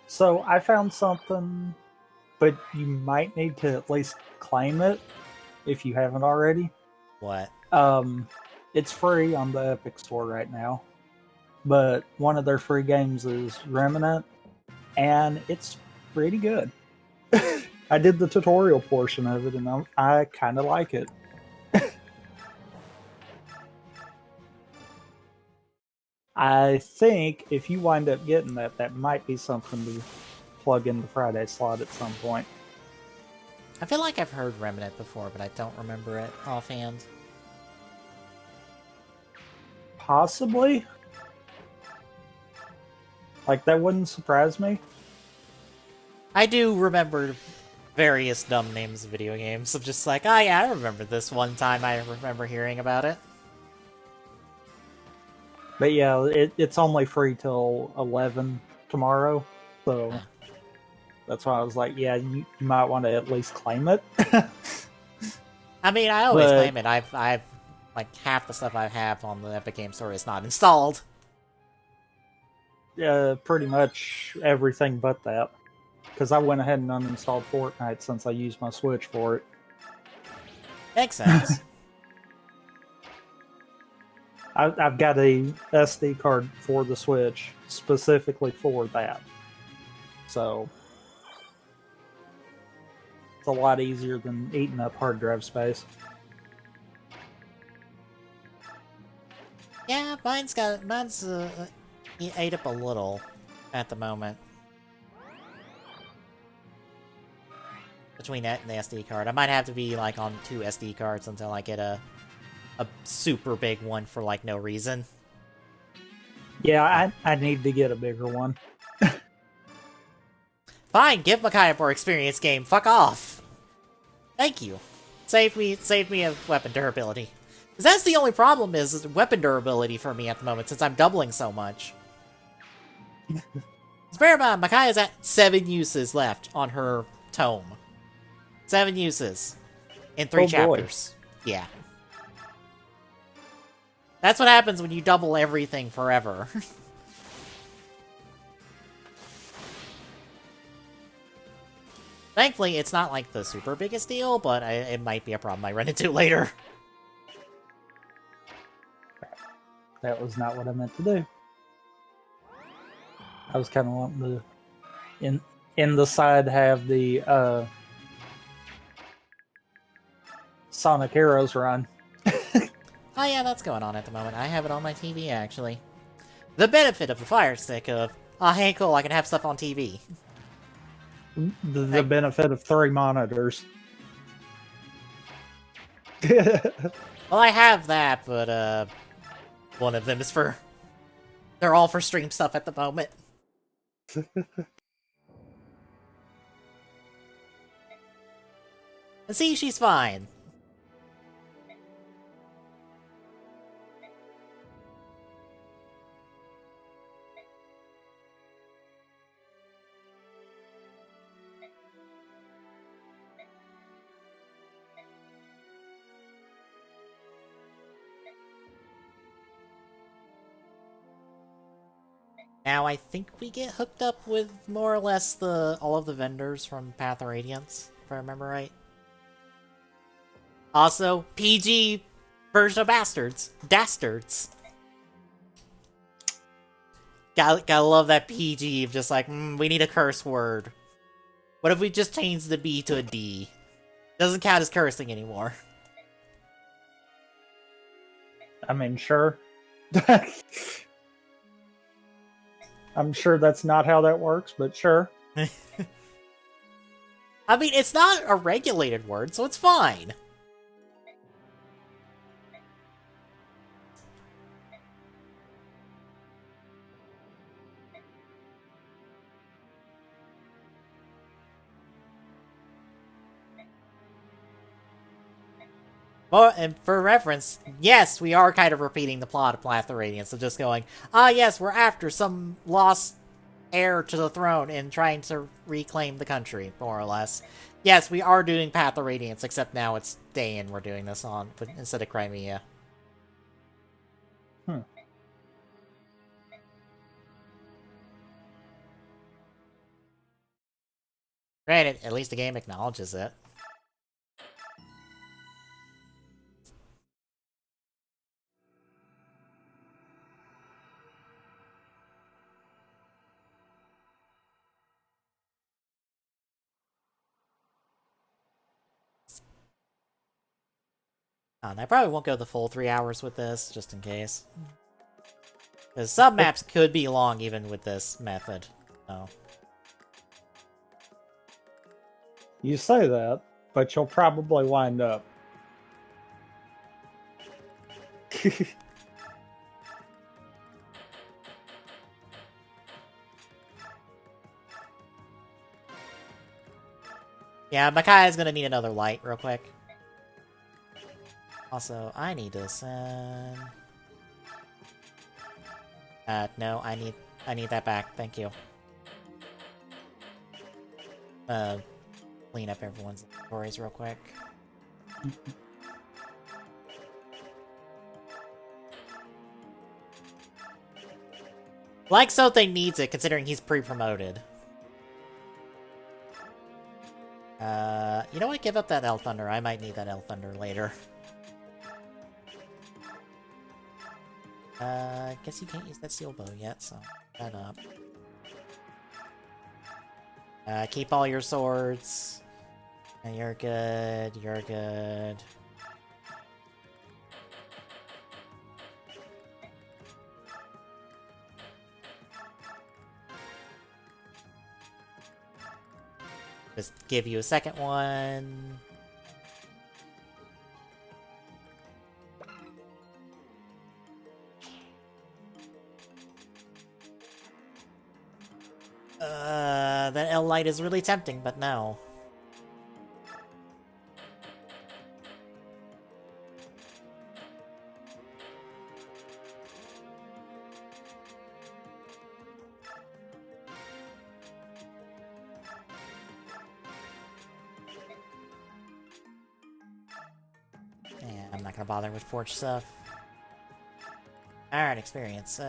So I found something, but you might need to at least claim it if you haven't already. What? It's free on the Epic Store right now, but one of their free games is Remnant, and it's pretty good. I did the tutorial portion of it, and I kind of like it. I think if you wind up getting that, that might be something to plug in the Friday slot at some point. I feel like I've heard Remnant before, but I don't remember it offhand. Possibly. Like, that wouldn't surprise me. I do remember various dumb names of video games. I'm just like, oh yeah, I remember this one time I remember hearing about it. But yeah, it's only free till 11 tomorrow, so that's why I was like, yeah, you might want to at least claim it. I mean, I always claim it. I've like half the stuff I have on the Epic Game Store is not installed. Yeah, pretty much everything but that. Because I went ahead and uninstalled Fortnite since I used my Switch for it. Makes sense. I've got a SD card for the Switch specifically for that. So it's a lot easier than eating up hard drive space. Yeah, mine's ate up a little at the moment. Between that and the SD card. I might have to be like on 2 SD cards until I get a super big one for like no reason. Yeah, I need to get a bigger one. Fine, give Micaiah more experience game. Fuck off. Thank you. Save me a weapon durability. Because that's the only problem is weapon durability for me at the moment, since I'm doubling so much. Bear in mind, Micaiah's at 7 uses left on her tome. 7 uses. In 3 chapters. Boy. Yeah. That's what happens when you double everything forever. Thankfully, it's not like the super biggest deal, but it might be a problem I run into later. That was not what I meant to do. I was kind of wanting to, in the side, have the Sonic Heroes run. Oh yeah, that's going on at the moment. I have it on my TV, actually. The benefit of the Fire Stick of, oh hey cool, I can have stuff on TV. The benefit of 3 monitors. Well, I have that, but one of them is for... They're all for stream stuff at the moment. And see, she's fine. Now, I think we get hooked up with more or less all of the vendors from Path of Radiance, if I remember right. Also, PG version of Bastards. Dastards. Gotta love that PG of just like, we need a curse word. What if we just change the B to a D? Doesn't count as cursing anymore. I mean, sure. I'm sure that's not how that works, but sure. I mean, it's not a regulated word, so it's fine. Well, and for reference, yes, we are kind of repeating the plot of Path of Radiance, so just going, yes, we're after some lost heir to the throne and trying to reclaim the country, more or less. Yes, we are doing Path of Radiance, except now it's Dayan we're doing this on, but instead of Crimea. Granted, at least the game acknowledges it. And I probably won't go the full 3 hours with this, just in case. Because sub-maps could be long even with this method. So. You say that, but you'll probably wind up. Yeah, Makai's gonna need another light real quick. Also, I need to send... no, I need that back, thank you. Clean up everyone's inventories real quick. Like Sothing needs it, considering he's pre-promoted. You know what? Give up that Elf Thunder. I might need that Elf Thunder later. Guess you can't use that Steel Bow yet, so that up. Keep all your swords. And you're good, you're good. Just give you a second one. That L light is really tempting, but no. Yeah, I'm not gonna bother with forge stuff. Alright, experience.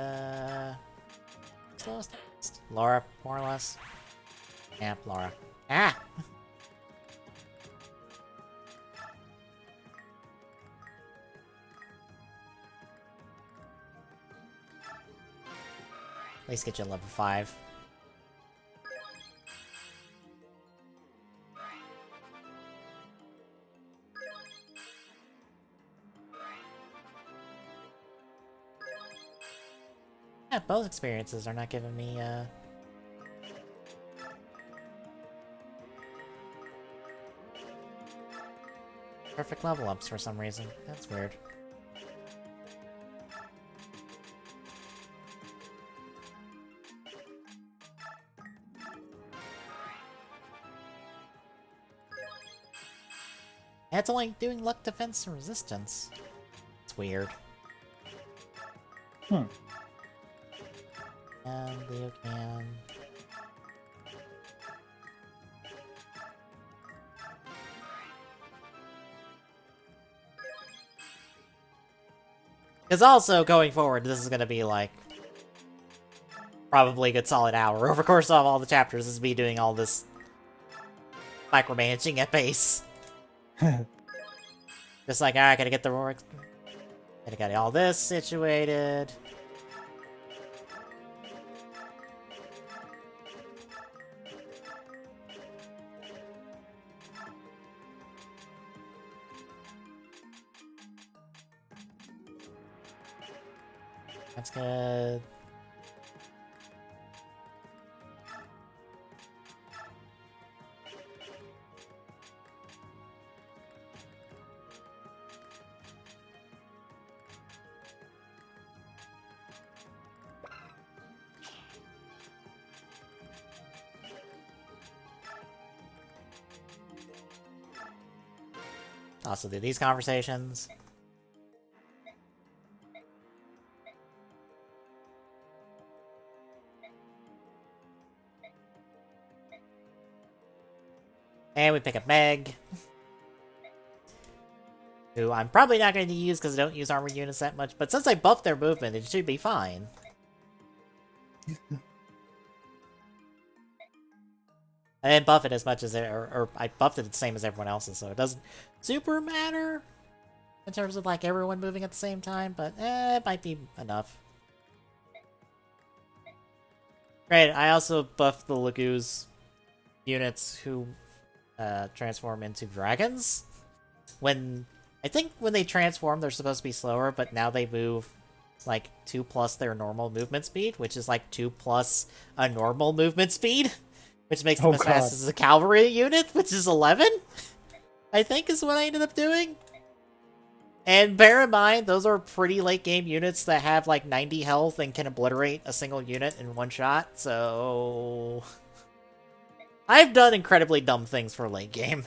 Slowest. Laura, more or less. Yeah, Laura. Ah! At least get you level 5. Yeah, both experiences are not giving me, perfect level ups for some reason. That's weird. And it's only doing luck, defense, and resistance. It's weird. And Leo can... Because also, going forward, this is going to be, like, probably a good solid hour. Over the course of all the chapters, this is me doing all this micromanaging at base. Just like, alright, gotta get the Rorik... Gotta get all this situated. That's good. Also do these conversations. And we pick up Meg, who I'm probably not going to use because I don't use armor units that much, but since I buffed their movement, it should be fine. I didn't buff it as much as or I buffed it the same as everyone else's, so it doesn't super matter in terms of like everyone moving at the same time, but it might be enough. Right, I also buffed the Laguz units who transform into dragons. I think when they transform, they're supposed to be slower, but now they move like 2+ their normal movement speed, which is like 2+ a normal movement speed, which makes them as fast as a cavalry unit, which is 11, I think is what I ended up doing. And bear in mind, those are pretty late game units that have like 90 health and can obliterate a single unit in one shot, so I've done incredibly dumb things for late game.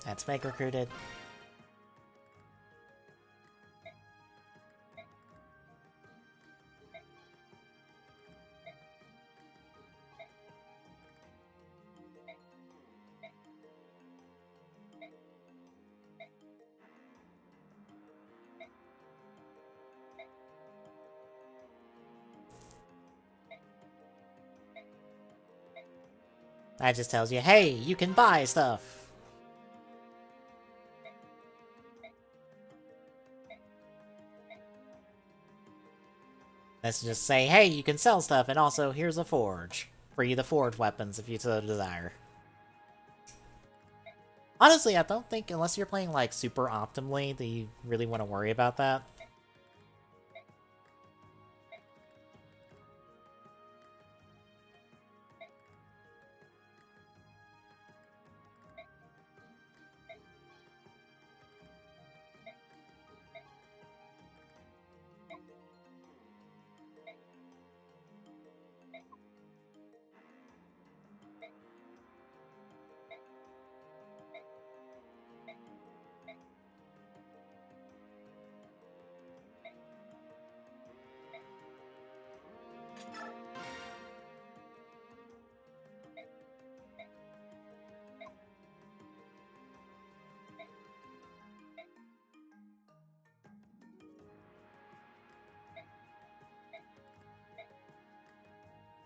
That's Meg recruited. That just tells you, hey, you can buy stuff. Let's just say, hey, you can sell stuff, and also, here's a forge. For you to forge weapons if you so desire. Honestly, I don't think, unless you're playing, like, super optimally, that you really want to worry about that.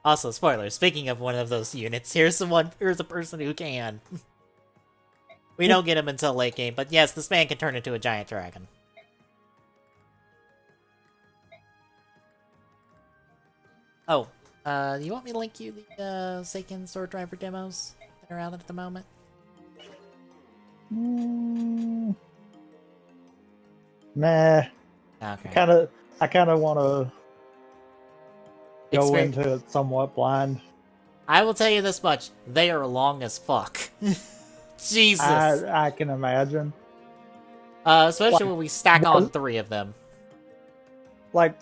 Also, spoilers, speaking of one of those units, here's a person who can. We don't get him until late game, but yes, this man can turn into a giant dragon. Oh, you want me to link you the Seiken Sword Driver demos that are out at the moment? Nah. Okay. I kind of want to go into it somewhat blind. I will tell you this much: they are long as fuck. Jesus. I can imagine. Especially when we stack on 3 of them. Like,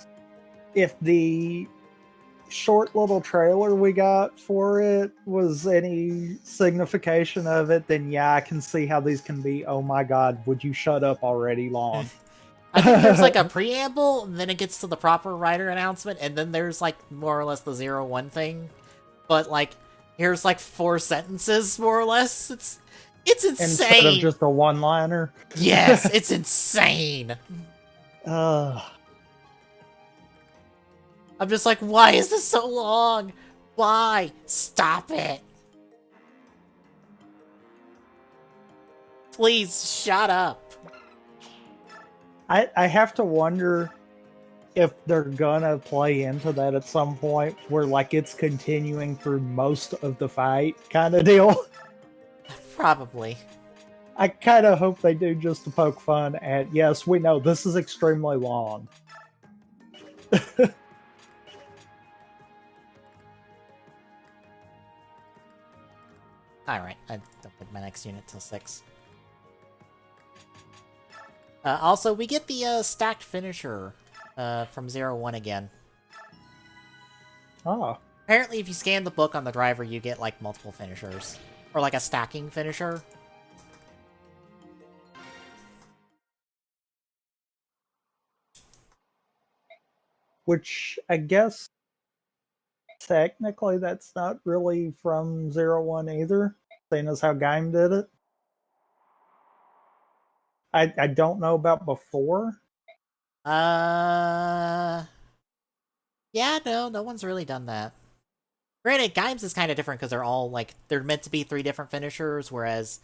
if the short little trailer we got for it was any signification of it, then yeah, I can see how these can be, oh my god, would you shut up already, long. I think there's like a preamble, and then it gets to the proper writer announcement, and then there's like more or less the 0-1 thing. But like, here's like 4 sentences, more or less. It's insane. Instead of just a one-liner. Yes, it's insane. I'm just like, why is this so long? Why? Stop it. Please, shut up. I have to wonder if they're gonna play into that at some point, where like it's continuing through most of the fight kind of deal. Probably. I kind of hope they do, just to poke fun at, yes, we know this is extremely long. Alright, I don't put my next unit till 6. Also, we get the stacked finisher from 0-1 again. Oh. Apparently, if you scan the book on the driver, you get, like, multiple finishers. Or, like, a stacking finisher. Which, I guess, technically that's not really from 0-1 either, seeing as how Gaim did it. I don't know about before. Yeah, no one's really done that. Granted, Gaim's is kind of different because they're all, like, they're meant to be 3 different finishers, whereas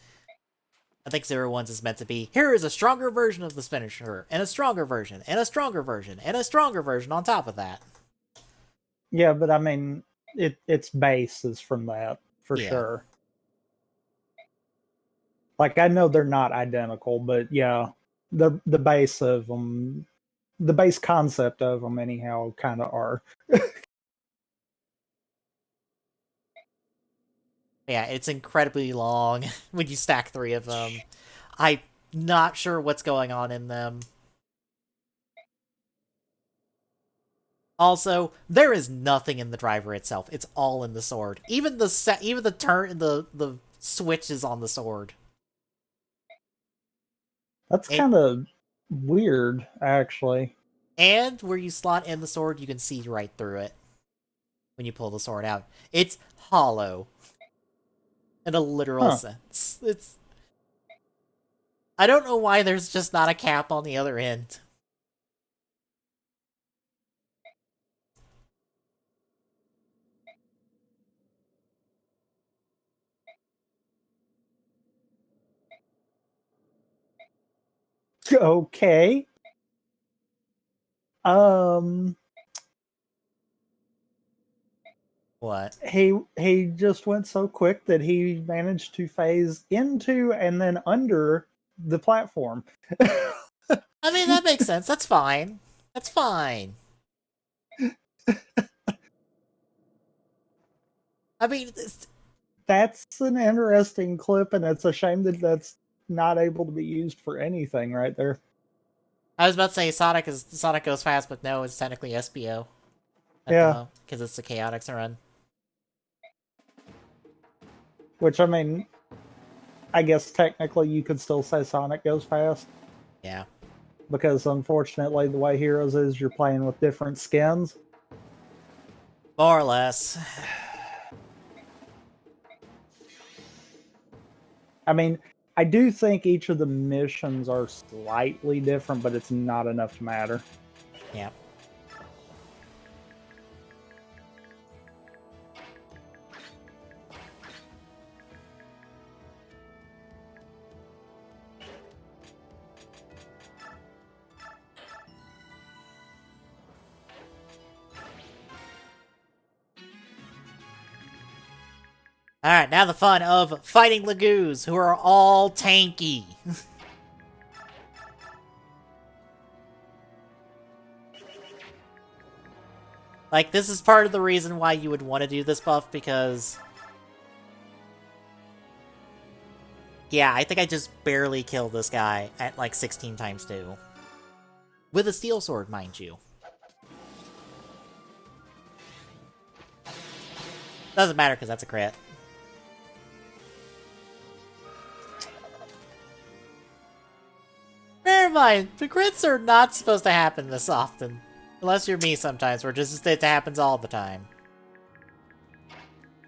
I think 0-1's is meant to be, here is a stronger version of this finisher, and a stronger version, and a stronger version, and a stronger version on top of that. Yeah, but I mean, its base is from that, for Yeah. sure. Like, I know they're not identical, but yeah, the base of them, the base concept of them anyhow, kind of are. Yeah, it's incredibly long when you stack 3 of them. I'm not sure what's going on in them. Also, there is nothing in the driver itself. It's all in the sword. Even the switch is on the sword. That's kind of weird, actually. And where you slot in the sword, you can see right through it when you pull the sword out. It's hollow. In a literal sense. I don't know why there's just not a cap on the other end. Okay. What? He just went so quick that he managed to phase into and then under the platform. I mean, that makes sense. That's fine. That's fine. I mean, that's an interesting clip, and it's a shame that that's not able to be used for anything right there. I was about to say Sonic goes fast, but no, it's technically SBO. Yeah, because it's the Chaotix run. Which, I mean, I guess technically you could still say Sonic goes fast. Yeah. Because unfortunately, the way Heroes is, you're playing with different skins. More or less. I mean, I do think each of the missions are slightly different, but it's not enough to matter. Yeah. Alright, now the fun of fighting Lagoos, who are all tanky. Like, this is part of the reason why you would want to do this buff, because... Yeah, I think I just barely killed this guy at, like, 16 times 2. With a steel sword, mind you. Doesn't matter, because that's a crit. Never mind, the crits are not supposed to happen this often. Unless you're me sometimes, where it happens all the time.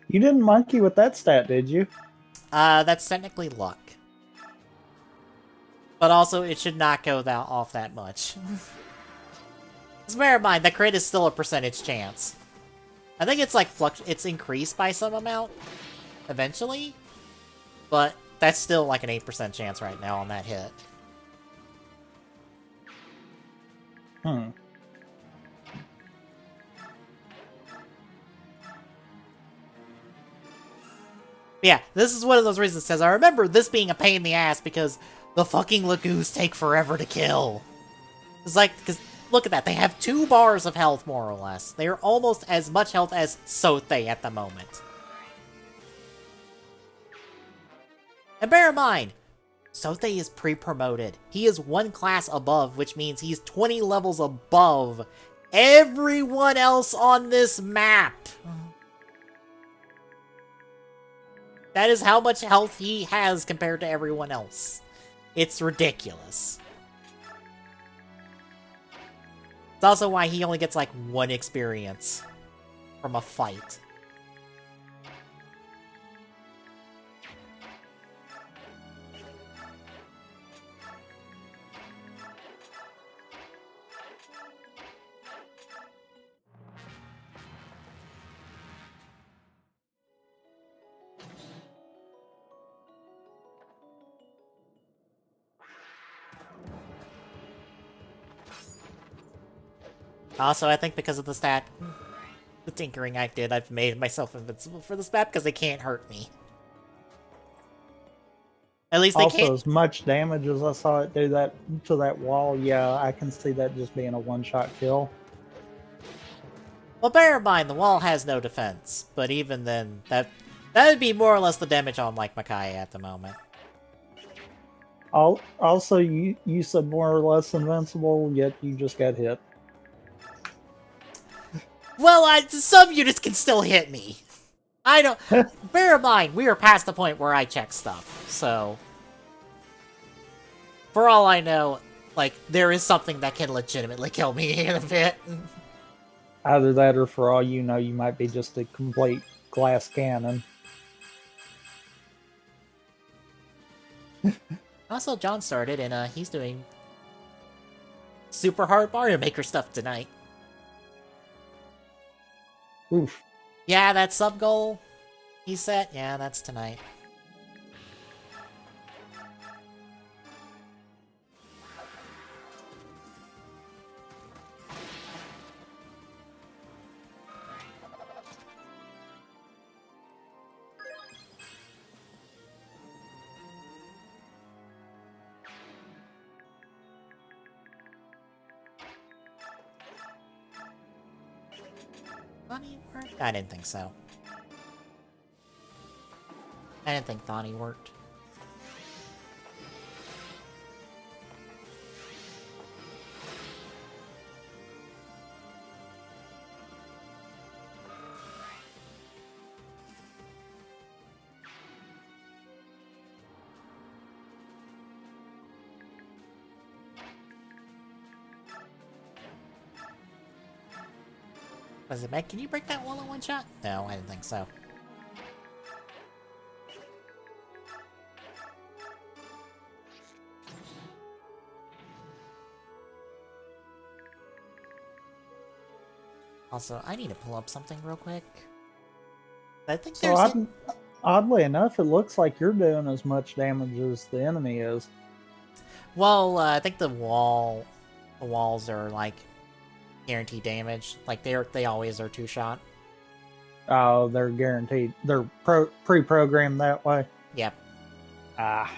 You didn't monkey with that stat, did you? That's technically luck. But also, it should not go off that much. Just bear in mind, the crit is still a percentage chance. I think it's like it's increased by some amount eventually, but that's still like an 8% chance right now on that hit. Hmm. Yeah, this is one of those reasons, says I remember this being a pain in the ass because the fucking Lagoos take forever to kill. It's like, because look at that, they have 2 bars of health, more or less. They are almost as much health as Sote at the moment. And bear in mind, Sote is pre-promoted. He is 1 class above, which means he's 20 levels above everyone else on this map. That is how much health he has compared to everyone else. It's ridiculous. It's also why he only gets like 1 experience from a fight. Also, I think because of the tinkering I did, I've made myself invincible for this map because they can't hurt me. At least they Also, can't. as much damage as I saw it do that to that wall, yeah, I can see that just being a one-shot kill. Well, bear in mind, the wall has no defense, but even then, that would be more or less the damage on, like, Makai at the moment. Also, you said more or less invincible, yet you just got hit. Well, some units can still hit me. I don't... Bear in mind, we are past the point where I check stuff, so... For all I know, like, there is something that can legitimately kill me in a bit. Either that, or for all you know, you might be just a complete glass cannon. Also, John started, and he's doing super hard Mario Maker stuff tonight. Oof. Yeah, that sub-goal he set, yeah, that's tonight. Thani worked? I didn't think so. I didn't think Thani worked. Was it Meg? Can you break that wall in 1 shot? No, I didn't think so. Also, I need to pull up something real quick. I think So there's... oddly enough, it looks like you're doing as much damage as the enemy is. Well, I think the walls are, like, guaranteed damage. Like, they always are 2-shot. Oh, they're guaranteed. They're pre-programmed that way. Yep. Ah.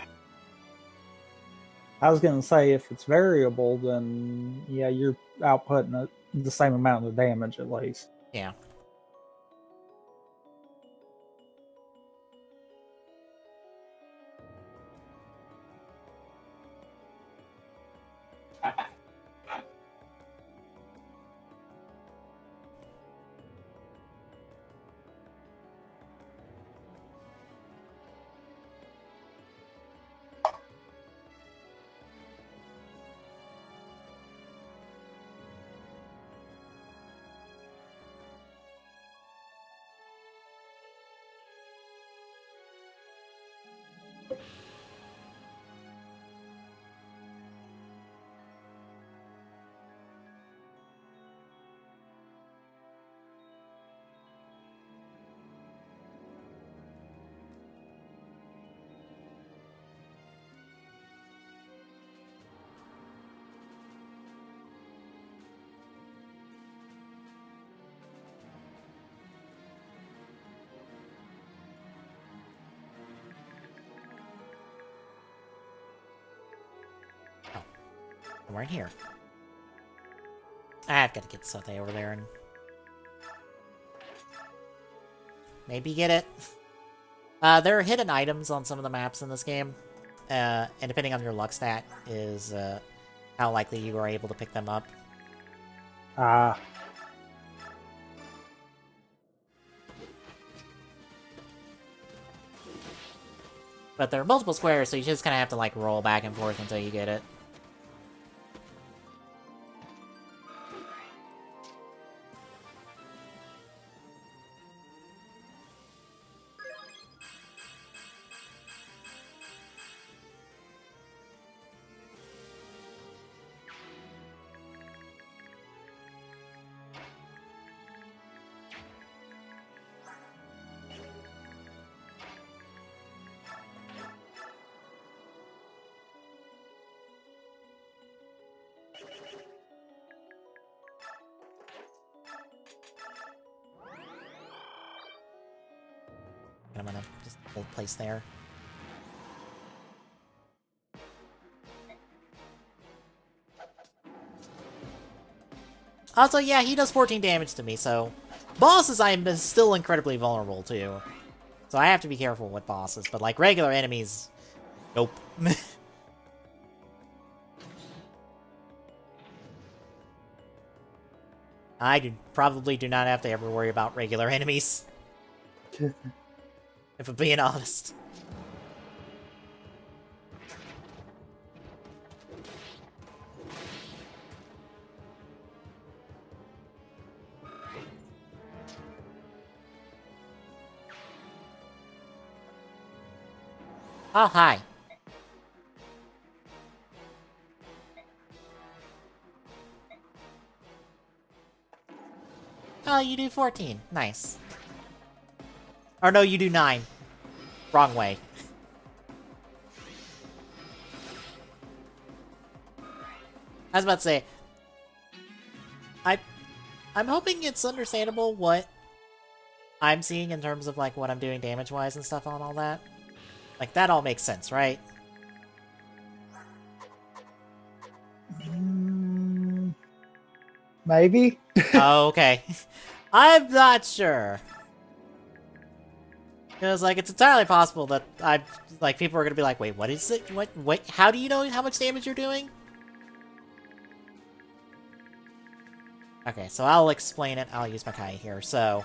I was going to say, if it's variable, then yeah, you're outputting the same amount of damage at least. Yeah. Somewhere in here. I've got to get Sote over there and maybe get it. There are hidden items on some of the maps in this game, and depending on your luck stat is how likely you are able to pick them up. Ah. But there are multiple squares, so you just kind of have to like roll back and forth until you get it. I'm gonna just hold place there. Also, yeah, he does 14 damage to me, so... Bosses I'm still incredibly vulnerable to. So I have to be careful with bosses, but like regular enemies... Nope. probably do not have to ever worry about regular enemies. If I'm being honest. Oh, hi. Oh, you do 14. Nice. Or no, you do 9. Wrong way. I was about to say... I'm hoping it's understandable what I'm seeing in terms of, like, what I'm doing damage-wise and stuff on all that. Like, that all makes sense, right? Maybe? Oh, okay. I'm not sure. Because, like, it's entirely possible that people are gonna be like, wait, what is it? What, how do you know how much damage you're doing? Okay, so I'll explain it. I'll use my Kai here, so...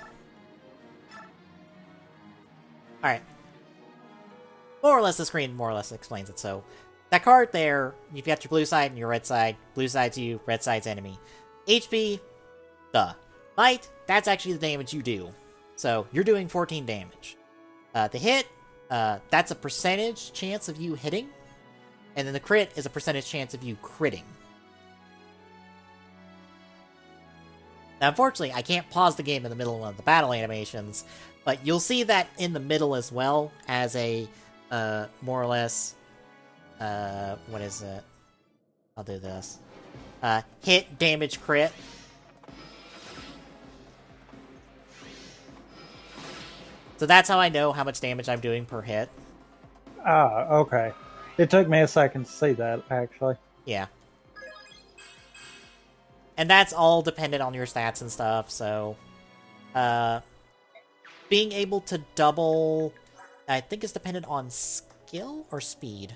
Alright. More or less, the screen more or less explains it, so... That card there, you've got your blue side and your red side. Blue side's you, red side's enemy. HP, duh. Might, that's actually the damage you do. So, you're doing 14 damage. The hit, that's a percentage chance of you hitting. And then the crit is a percentage chance of you critting. Now, unfortunately, I can't pause the game in the middle of the battle animations, but you'll see that in the middle as well as a, more or less, what is it? I'll do this. Hit, damage, crit. So that's how I know how much damage I'm doing per hit. Ah, okay. It took me a second to see that, actually. Yeah. And that's all dependent on your stats and stuff, so... being able to double... I think it's dependent on skill or speed?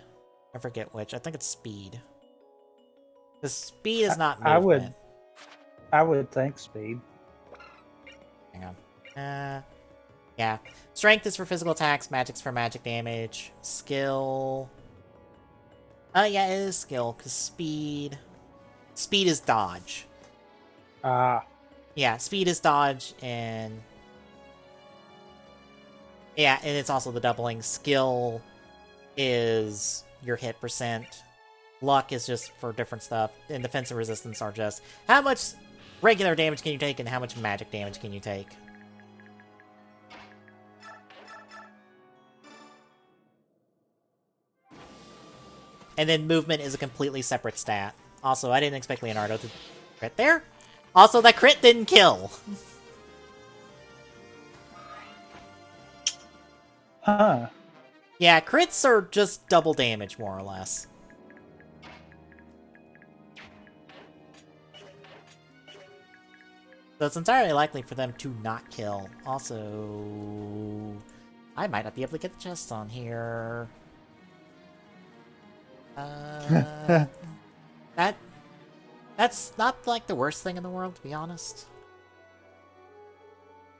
I forget which. I think it's speed. Because speed is not movement. I would think speed. Hang on. Yeah. Strength is for physical attacks, magic's for magic damage. Skill... yeah, it is skill, because speed... Speed is dodge. Yeah, speed is dodge, and... Yeah, and it's also the doubling. Skill is your hit percent. Luck is just for different stuff. And defense and resistance are just how much regular damage can you take and how much magic damage can you take. And then movement is a completely separate stat. Also, I didn't expect Leonardo to crit there. Also, that crit didn't kill. Huh. Yeah, crits are just double damage, more or less. So it's entirely likely for them to not kill. Also, I might not be able to get the chests on here. That's not like the worst thing in the world, to be honest.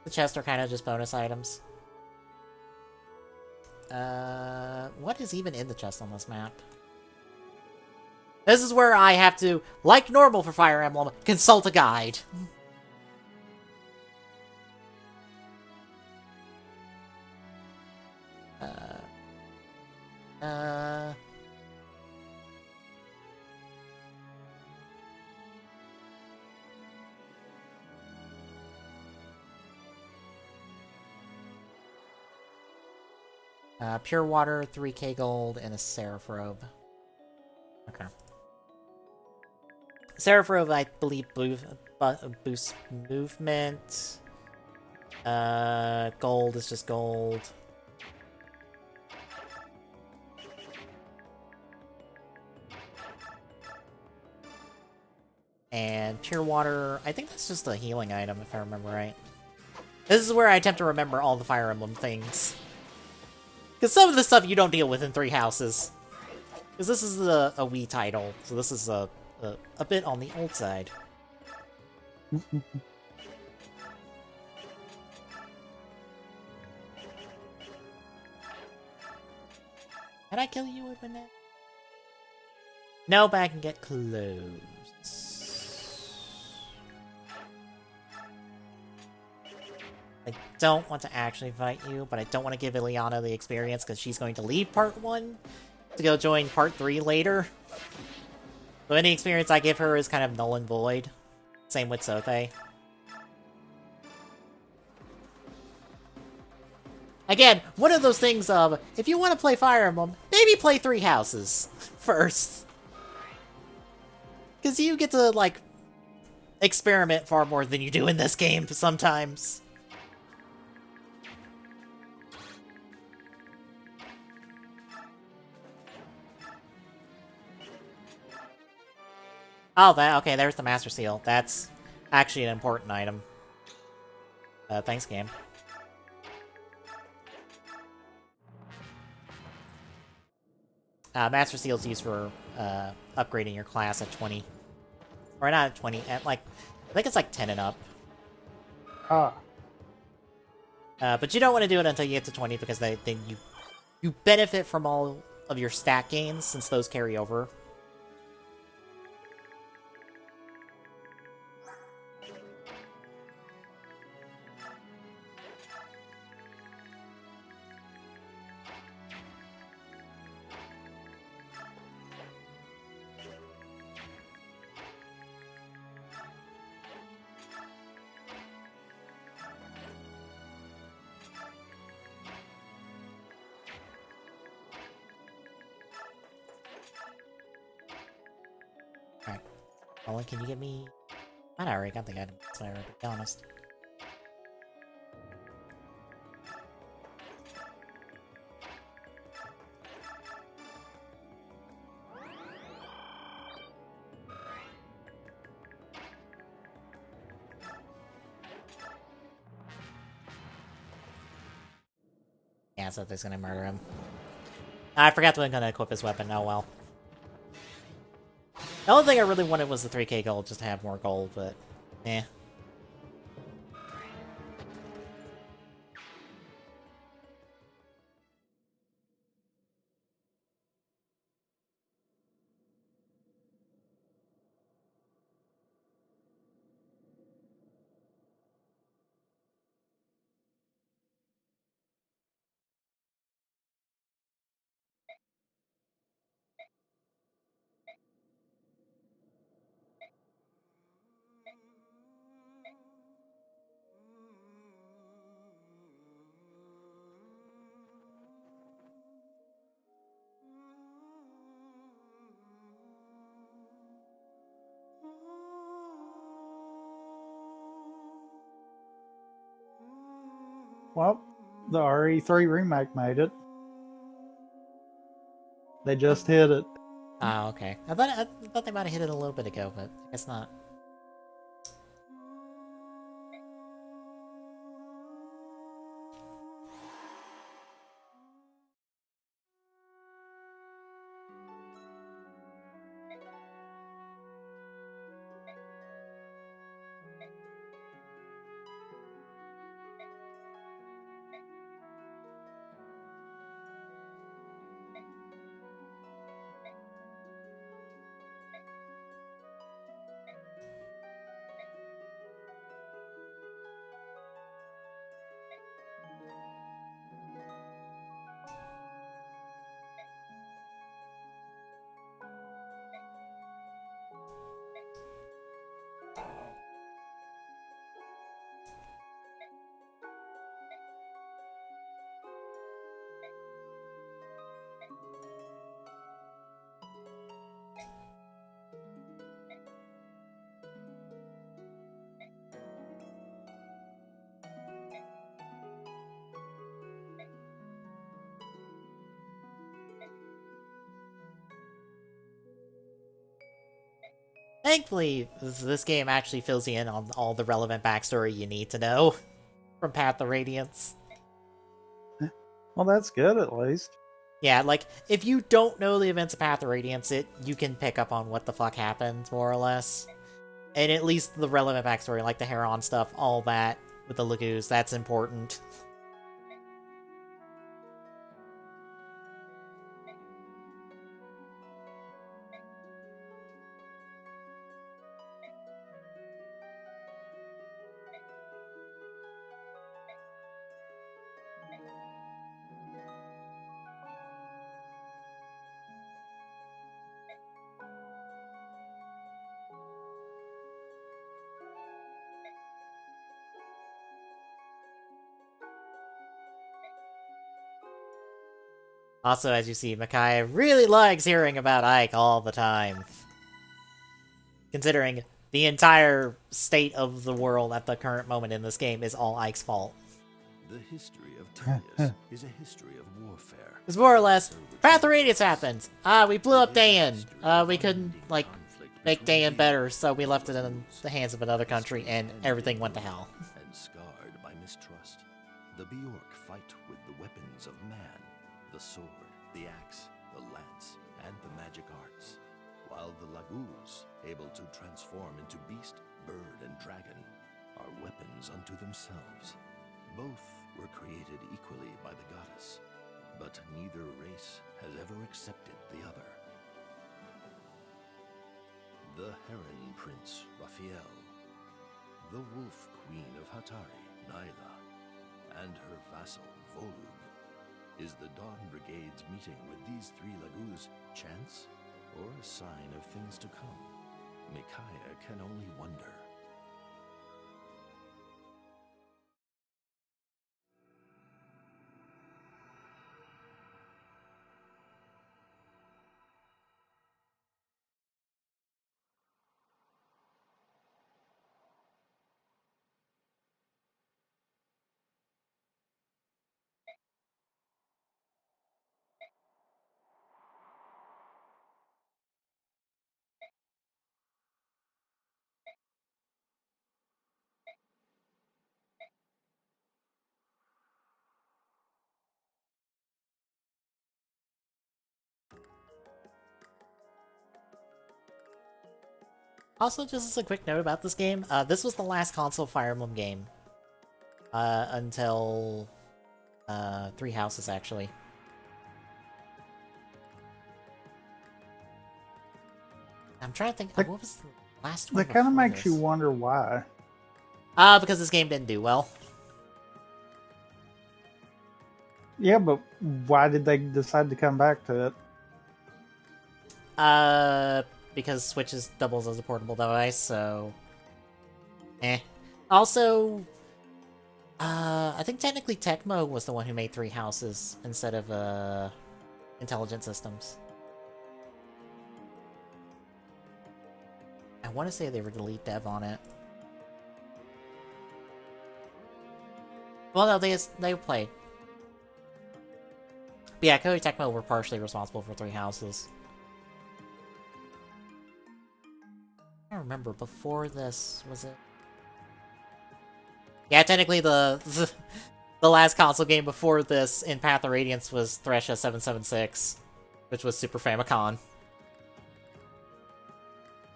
The chests are kind of just bonus items. What is even in the chest on this map? This is where I have to, like normal for Fire Emblem, consult a guide. Pure water, 3k gold, and a Seraph robe. Okay. Seraph robe, I believe, boosts movement. Gold is just gold. And pure water, I think that's just a healing item, if I remember right. This is where I attempt to remember all the Fire Emblem things. Because some of the stuff you don't deal with in 3 houses. Because this is a Wii title, so this is a bit on the old side. Can I kill you with a net? No, but I can get close. I don't want to actually fight you, but I don't want to give Ileana the experience because she's going to leave part 1 to go join part 3 later. So any experience I give her is kind of null and void. Same with Sothe. Again, one of those things of, if you want to play Fire Emblem, maybe play 3 houses first. Because you get to, like, experiment far more than you do in this game sometimes. Oh, okay, there's the Master Seal. That's actually an important item. Thanks, game. Master Seal's used for upgrading your class at 20. Or not at 20, at like, I think it's like 10 and up. Ah. But you don't want to do it until you get to 20 because then you benefit from all of your stat gains since those carry over. Colin, can you get me... I already got the item, so to be honest. Yeah, so they're gonna murder him. I forgot that I'm gonna equip his weapon, oh well. The only thing I really wanted was the 3k gold, just to have more gold, but... eh. Well, the RE3 remake made it. They just hit it. Oh, okay. I thought they might have hit it a little bit ago, but I guess not. Thankfully, this game actually fills you in on all the relevant backstory you need to know from Path of Radiance. Well, that's good at least. Yeah, like, if you don't know the events of Path of Radiance, you can pick up on what the fuck happened, more or less. And at least the relevant backstory, like the Heron stuff, all that, with the Lagoos, that's important. Also, as you see, Micaiah really likes hearing about Ike all the time. Considering the entire state of the world at the current moment in this game is all Ike's fault. The history of Tullius is a history of warfare. It's more or less, Path of Radiance happened. We blew up Dayan. We couldn't, like, make Dayan better, so we left it in the hands of another country, and everything went to hell. And scarred by mistrust, the Bjork fight with the weapons of man, the sword, the axe, the lance, and the magic arts, while the Lagoos, able to transform into beast, bird, and dragon, are weapons unto themselves. Both were created equally by the goddess, but neither race has ever accepted the other. The Heron Prince, Raphael, the Wolf Queen of Hatari, Nyla, and her vassal, Volug. Is the Dawn Brigade's meeting with these three Lagoos chance, or a sign of things to come? Micaiah can only wonder. Also, just as a quick note about this game, this was the last console Fire Emblem game. Until Three Houses, actually. I'm trying to think, what was the last one? That kind of before makes this? you wonder why. Because this game didn't do well. Yeah, but why did they decide to come back to it? Because Switch doubles as a portable device, so... Also, I think technically Tecmo was the one who made Three Houses instead of, Intelligent Systems. I want to say they were the lead dev on it. Well, no, they played. But yeah, Koei Tecmo were partially responsible for Three Houses. I don't remember, before this, was it? Yeah, technically the last console game before this in Path of Radiance was Thresha 776, which was Super Famicom.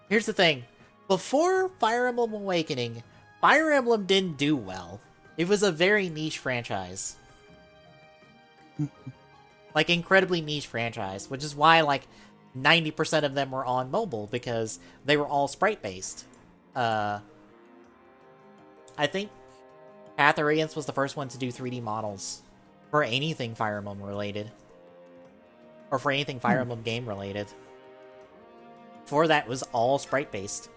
Here's the thing. Before Fire Emblem Awakening, Fire Emblem didn't do well. It was a very niche franchise. Like, incredibly niche franchise, which is why, like, 90% of them were on mobile, because they were all sprite-based. I think Path of Radiance was the first one to do 3D models for anything Fire Emblem related. Or for anything Fire Emblem game related. Before that, it was all sprite-based.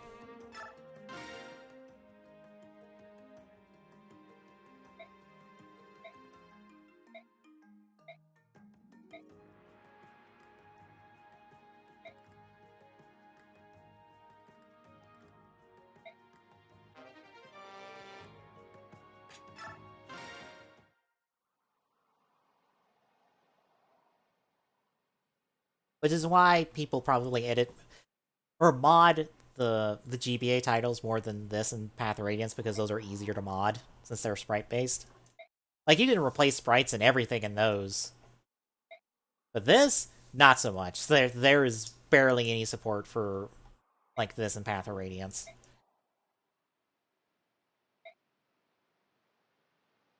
Which is why people probably edit or mod the GBA titles more than this and Path of Radiance because those are easier to mod since they're sprite based. Like you can replace sprites and everything in those, but this not so much. There is barely any support for like this and Path of Radiance.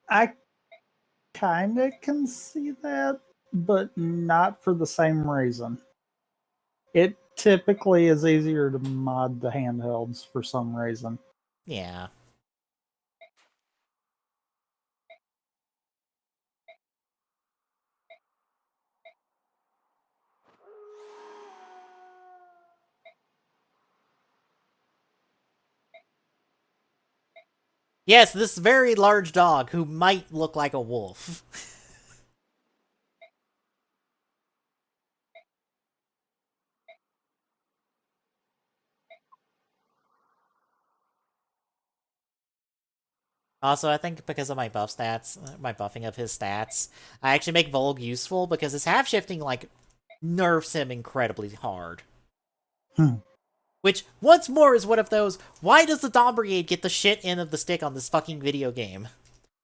I kind of can see that, but not for the same reason. It typically is easier to mod the handhelds for some reason. Yeah. Yes, this very large dog who might look like a wolf. Also, I think because of my buff stats, my buffing of his stats, I actually make Volg useful because his half-shifting, like, nerfs him incredibly hard. Which, once more, is one of those, why does the Dawn Brigade get the shit end of the stick on this fucking video game?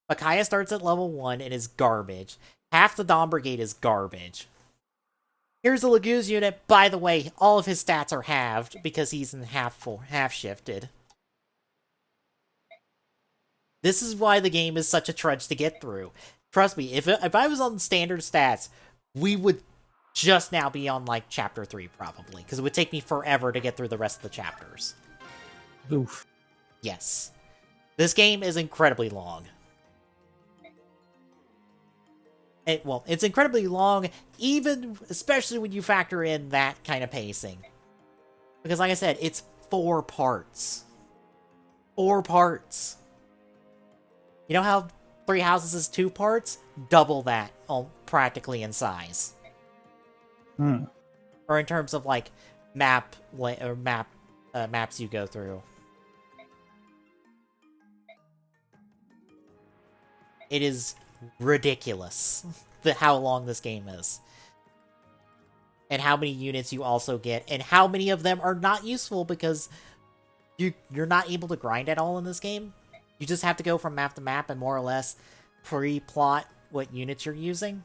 Micaiah starts at level 1 and is garbage. Half the Dawn Brigade is garbage. Here's the Laguz unit. By the way, all of his stats are halved because he's in half-shifted. This is why the game is such a trudge to get through. Trust me, if I was on standard stats, we would just now be on, like, Chapter 3, probably. Because it would take me forever to get through the rest of the chapters. Oof. Yes. This game is incredibly long. It's incredibly long, especially when you factor in that kind of pacing. Because, like I said, it's 4 parts. 4 parts. You know how 3 Houses is 2 parts? Double that, practically in size. Or in terms of, like, maps you go through. It is ridiculous how long this game is. And how many units you also get, and how many of them are not useful because you're not able to grind at all in this game. You just have to go from map to map and more or less pre-plot what units you're using.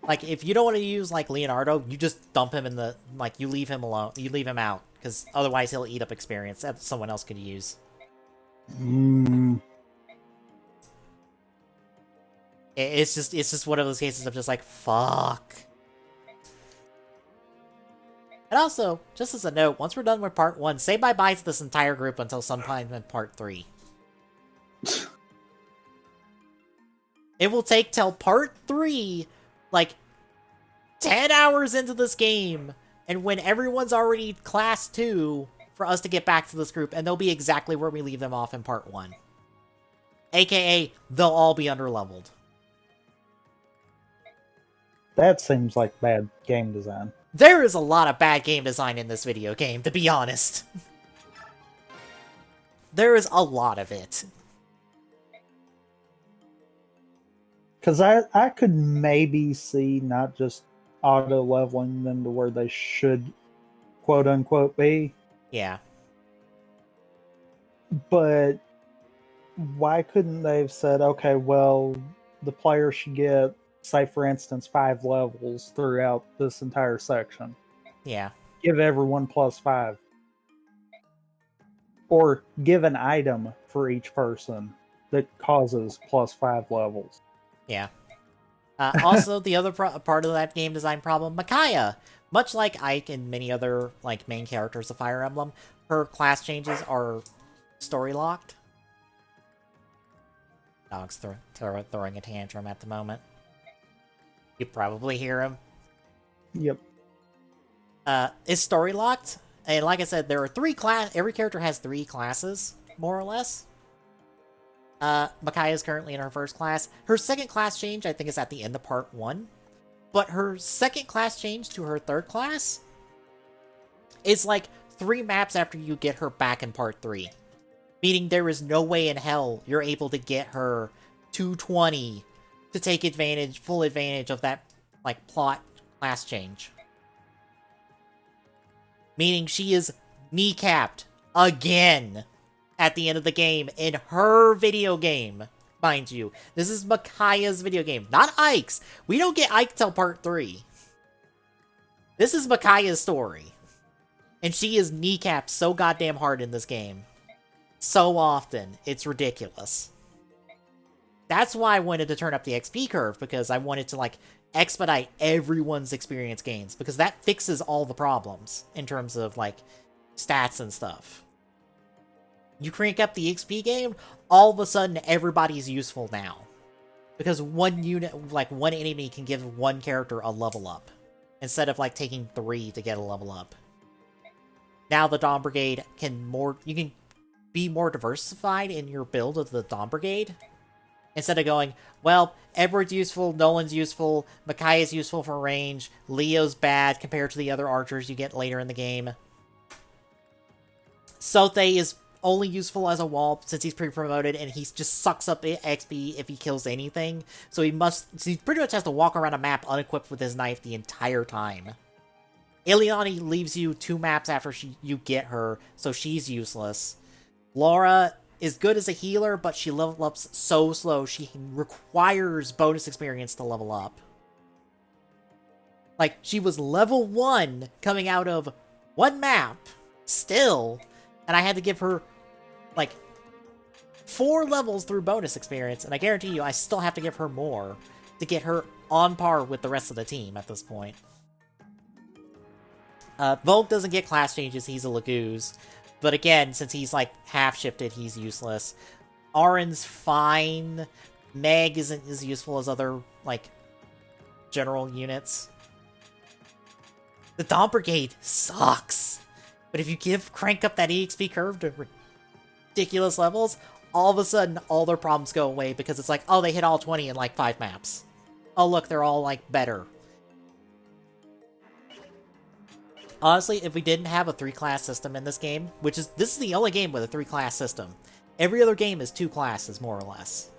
Like, if you don't want to use, like, Leonardo, you just dump him in the... Like, you leave him alone. You leave him out. Because otherwise he'll eat up experience that someone else could use. It's just one of those cases of just like, fuck. And also, just as a note, once we're done with part 1, say bye-bye to this entire group until sometime in part 3. It will take till part 3, like, 10 hours into this game, and when everyone's already class 2, for us to get back to this group, and they'll be exactly where we leave them off in part 1. AKA, they'll all be underleveled. That seems like bad game design. There is a lot of bad game design in this video game, to be honest. There is a lot of it. Because I could maybe see not just auto-leveling them to where they should, quote-unquote, be. Yeah. But why couldn't they have said, okay, well, the player should get, say, for instance, 5 levels throughout this entire section. Yeah. Give everyone +5. Or give an item for each person that causes +5 levels. Yeah. Also, the other part of that game design problem, Micaiah, much like Ike and many other like main characters of Fire Emblem, her class changes are story locked. Dog's throwing a tantrum at the moment. You probably hear him. Yep. It's story locked, and like I said, there are 3 every character has 3 classes, more or less. Micaiah is currently in her first class. Her second class change, I think, is at the end of part 1. But her second class change to her third class is like 3 maps after you get her back in part 3. Meaning there is no way in hell you're able to get her 220 to take full advantage of that, like, plot class change. Meaning she is kneecapped again at the end of the game in her video game. Mind you, this is Micaiah's video game, not Ike's. We don't get Ike till part 3. This is Micaiah's story. And she is kneecapped so goddamn hard in this game. So often. It's ridiculous. That's why I wanted to turn up the XP curve, because I wanted to, like, expedite everyone's experience gains, because that fixes all the problems in terms of, like, stats and stuff. You crank up the XP game, all of a sudden everybody's useful now. Because one unit, like, one enemy can give one character a level up, instead of, like, taking 3 to get a level up. Now the Dawn Brigade you can be more diversified in your build of the Dawn Brigade. Instead of going, well, Edward's useful, Nolan's useful, Micaiah's useful for range, Leo's bad compared to the other archers you get later in the game. Sote is only useful as a wall since he's pre-promoted, and he just sucks up XP if he kills anything. So he pretty much has to walk around a map unequipped with his knife the entire time. Ileani leaves you 2 maps after you get her, so she's useless. Laura is good as a healer, but she level ups so slow, she requires bonus experience to level up. Like, she was level 1 coming out of 1 map, still, and I had to give her, like, 4 levels through bonus experience, and I guarantee you I still have to give her more to get her on par with the rest of the team at this point. Volk doesn't get class changes, he's a Laguz. But again, since he's, like, half-shifted, he's useless. Arin's fine. Meg isn't as useful as other, like, general units. The Dawn Brigade sucks. But if you crank up that EXP curve to ridiculous levels, all of a sudden, all their problems go away because it's like, oh, they hit all 20 in, like, 5 maps. Oh, look, they're all, like, better. Honestly, if we didn't have a 3-class system in this game, this is the only game with a 3-class system. Every other game is 2 classes, more or less.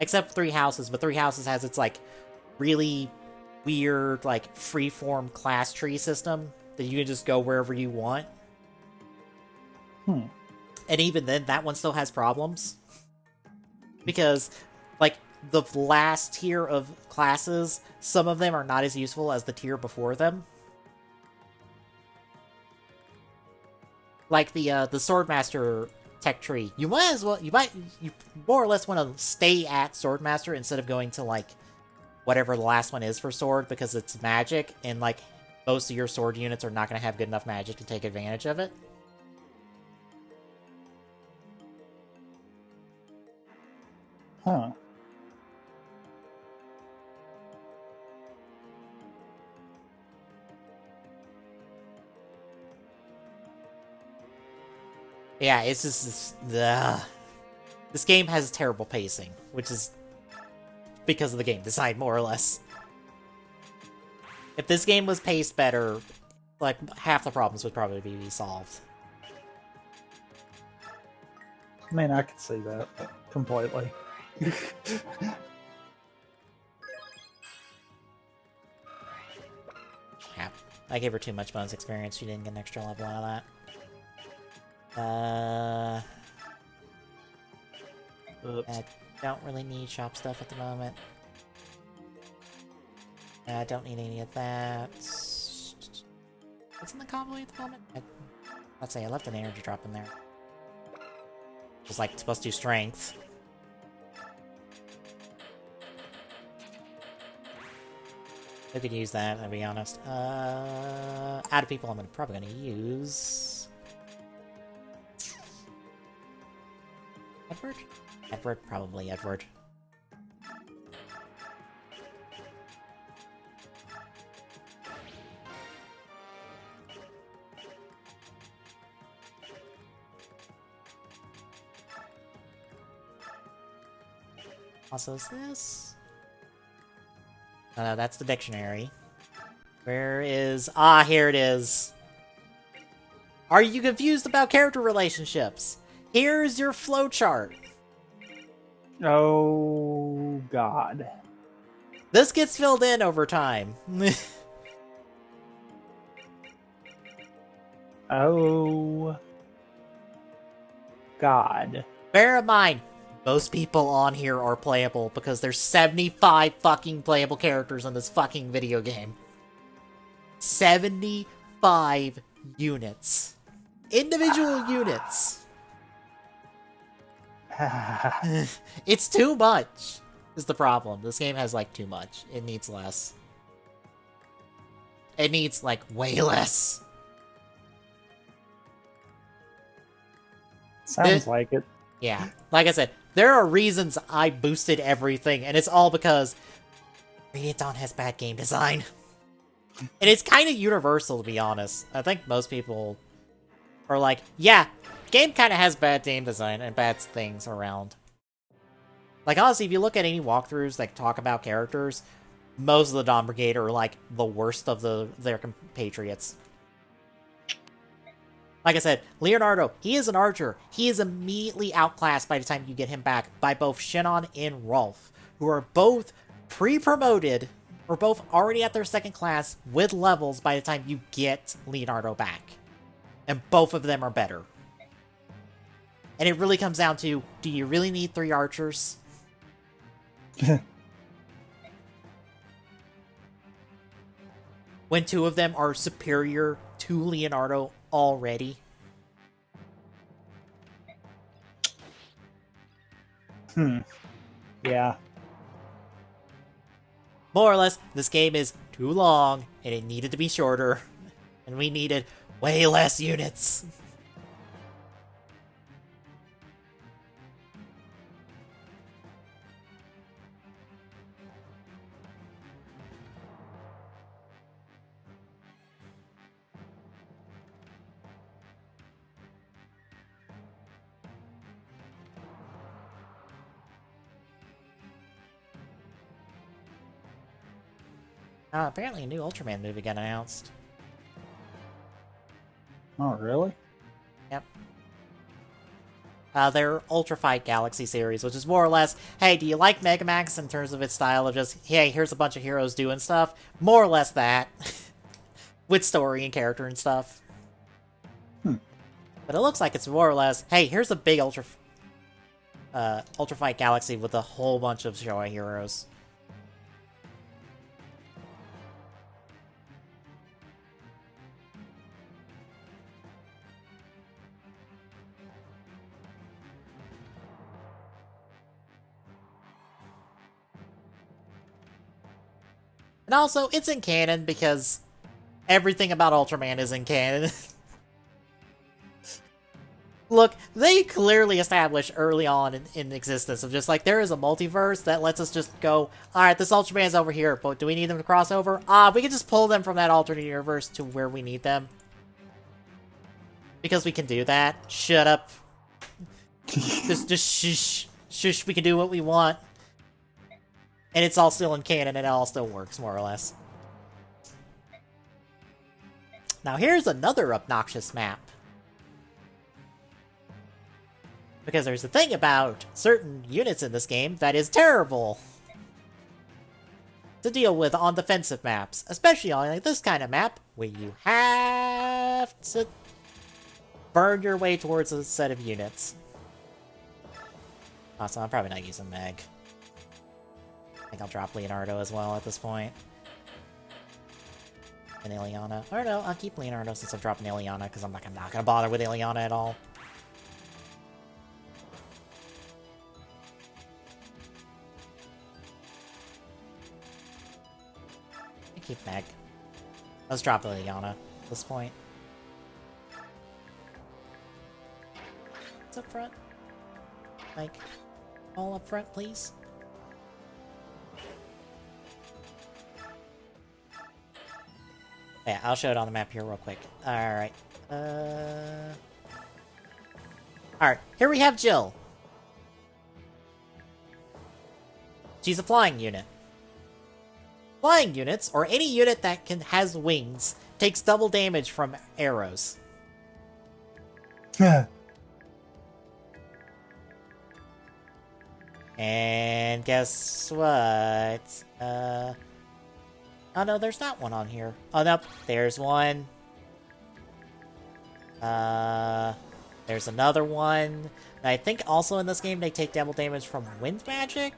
Except 3 Houses, but 3 Houses has its, like, really weird, like, freeform class tree system that you can just go wherever you want. And even then, that one still has problems. Because, like, the last tier of classes, some of them are not as useful as the tier before them. Like the Swordmaster tech tree. You more or less want to stay at Swordmaster instead of going to, like, whatever the last one is for sword, because it's magic, and, like, most of your sword units are not going to have good enough magic to take advantage of it. Huh. Yeah, it's just this game has terrible pacing, which is because of the game design, more or less. If this game was paced better, like, half the problems would probably be solved. I mean, I could see that completely. Yeah, I gave her too much bonus experience. She didn't get an extra level out of that. I don't really need shop stuff at the moment. I don't need any of that. What's in the convoy at the moment? Let's say I left an energy drop in there. It's like supposed to do strength. I could use that, I'll be honest. Out of people I'm probably gonna use Edward? Edward? Probably Edward. Also, is this? That's the dictionary. Where is... Ah, here it is. Are you confused about character relationships? Here's your flowchart. Oh, God. This gets filled in over time. Oh. God. Bear in mind, most people on here are playable because there's 75 fucking playable characters in this fucking video game. 75 units. Individual units. It's too much, is the problem. This game has, like, too much. It needs less. It needs, like, way less. Sounds like it. Yeah. Like I said, there are reasons I boosted everything, and it's all because Radiant Dawn has bad game design. And it's kind of universal, to be honest. I think most people are like, yeah, game kind of has bad game design and bad things around. Like, honestly, if you look at any walkthroughs that talk about characters, most of the Dawn Brigade are, like, the worst of their compatriots. Like I said, Leonardo, he is an archer. He is immediately outclassed by the time you get him back by both Shannon and Rolf, who are both pre-promoted, or both already at their second class with levels by the time you get Leonardo back. And both of them are better. And it really comes down to, do you really need 3 archers? When 2 of them are superior to Leonardo already? Yeah. More or less, this game is too long, and it needed to be shorter. And we needed way less units. Apparently a new Ultraman movie got announced. Oh, really? Yep. Their Ultra Fight Galaxy series, which is more or less, hey, do you like Mega Max in terms of its style of just, hey, here's a bunch of heroes doing stuff? More or less that. With story and character and stuff. But it looks like it's more or less, hey, here's a big Ultra Fight Galaxy with a whole bunch of Showa heroes. And also, it's in canon because everything about Ultraman is in canon. Look, they clearly established early on in existence of just like, there is a multiverse that lets us just go, alright, this Ultraman's over here, but do we need them to cross over? We can just pull them from that alternate universe to where we need them. Because we can do that. Shut up. just shush. Shush, we can do what we want. And it's all still in canon, and it all still works, more or less. Now here's another obnoxious map. Because there's a thing about certain units in this game that is terrible to deal with on defensive maps. Especially on like this kind of map, where you have to burn your way towards a set of units. Also, I'm probably not using Meg. I think I'll drop Leonardo as well at this point. And Ileana. Or no, I'll keep Leonardo since I'm dropping Ileana, because I'm not gonna bother with Ileana at all. I keep Meg. Let's drop Ileana at this point. What's up front? Like, all up front, please? Yeah, I'll show it on the map here real quick. Alright. Alright, here we have Jill. She's a flying unit. Flying units, or any unit that has wings, takes double damage from arrows. And guess what? Oh no, there's not one on here. Oh no, there's one. There's another one. And I think also in this game they take double damage from wind magic.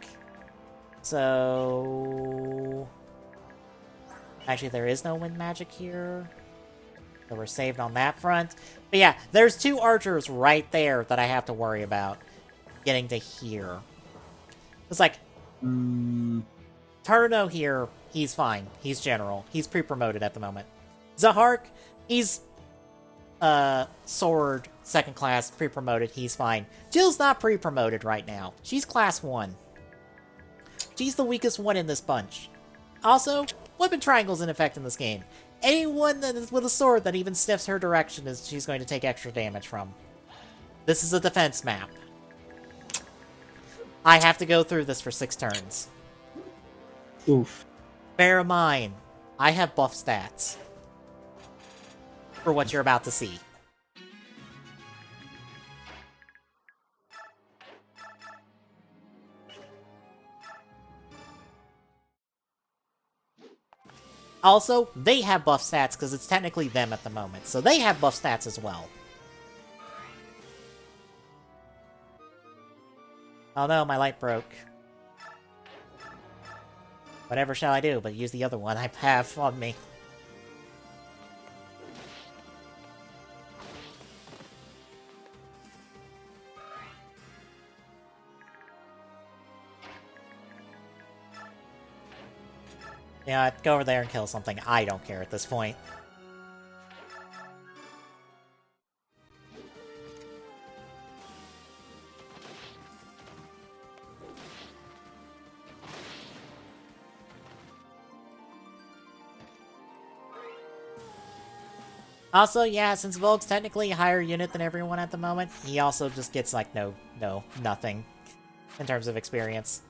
So... Actually, there is no wind magic here. So we're saved on that front. But yeah, there's 2 archers right there that I have to worry about getting to here. It's like... Tarno here, he's fine. He's general. He's pre-promoted at the moment. Zahark, he's... sword, 2nd class, pre-promoted, he's fine. Jill's not pre-promoted right now. She's class 1. She's the weakest one in this bunch. Also, weapon triangle's in effect in this game. Anyone that is with a sword that even sniffs her direction is she's going to take extra damage from. This is a defense map. I have to go through this for 6 turns. Oof. Bear in mind, I have buff stats for what you're about to see. Also, they have buff stats because it's technically them at the moment, so they have buff stats as well. Oh no, my light broke. Whatever shall I do but use the other one I have on me? Yeah, go over there and kill something. I don't care at this point. Also, yeah, since Volk's technically a higher unit than everyone at the moment, he also just gets, like, nothing in terms of experience.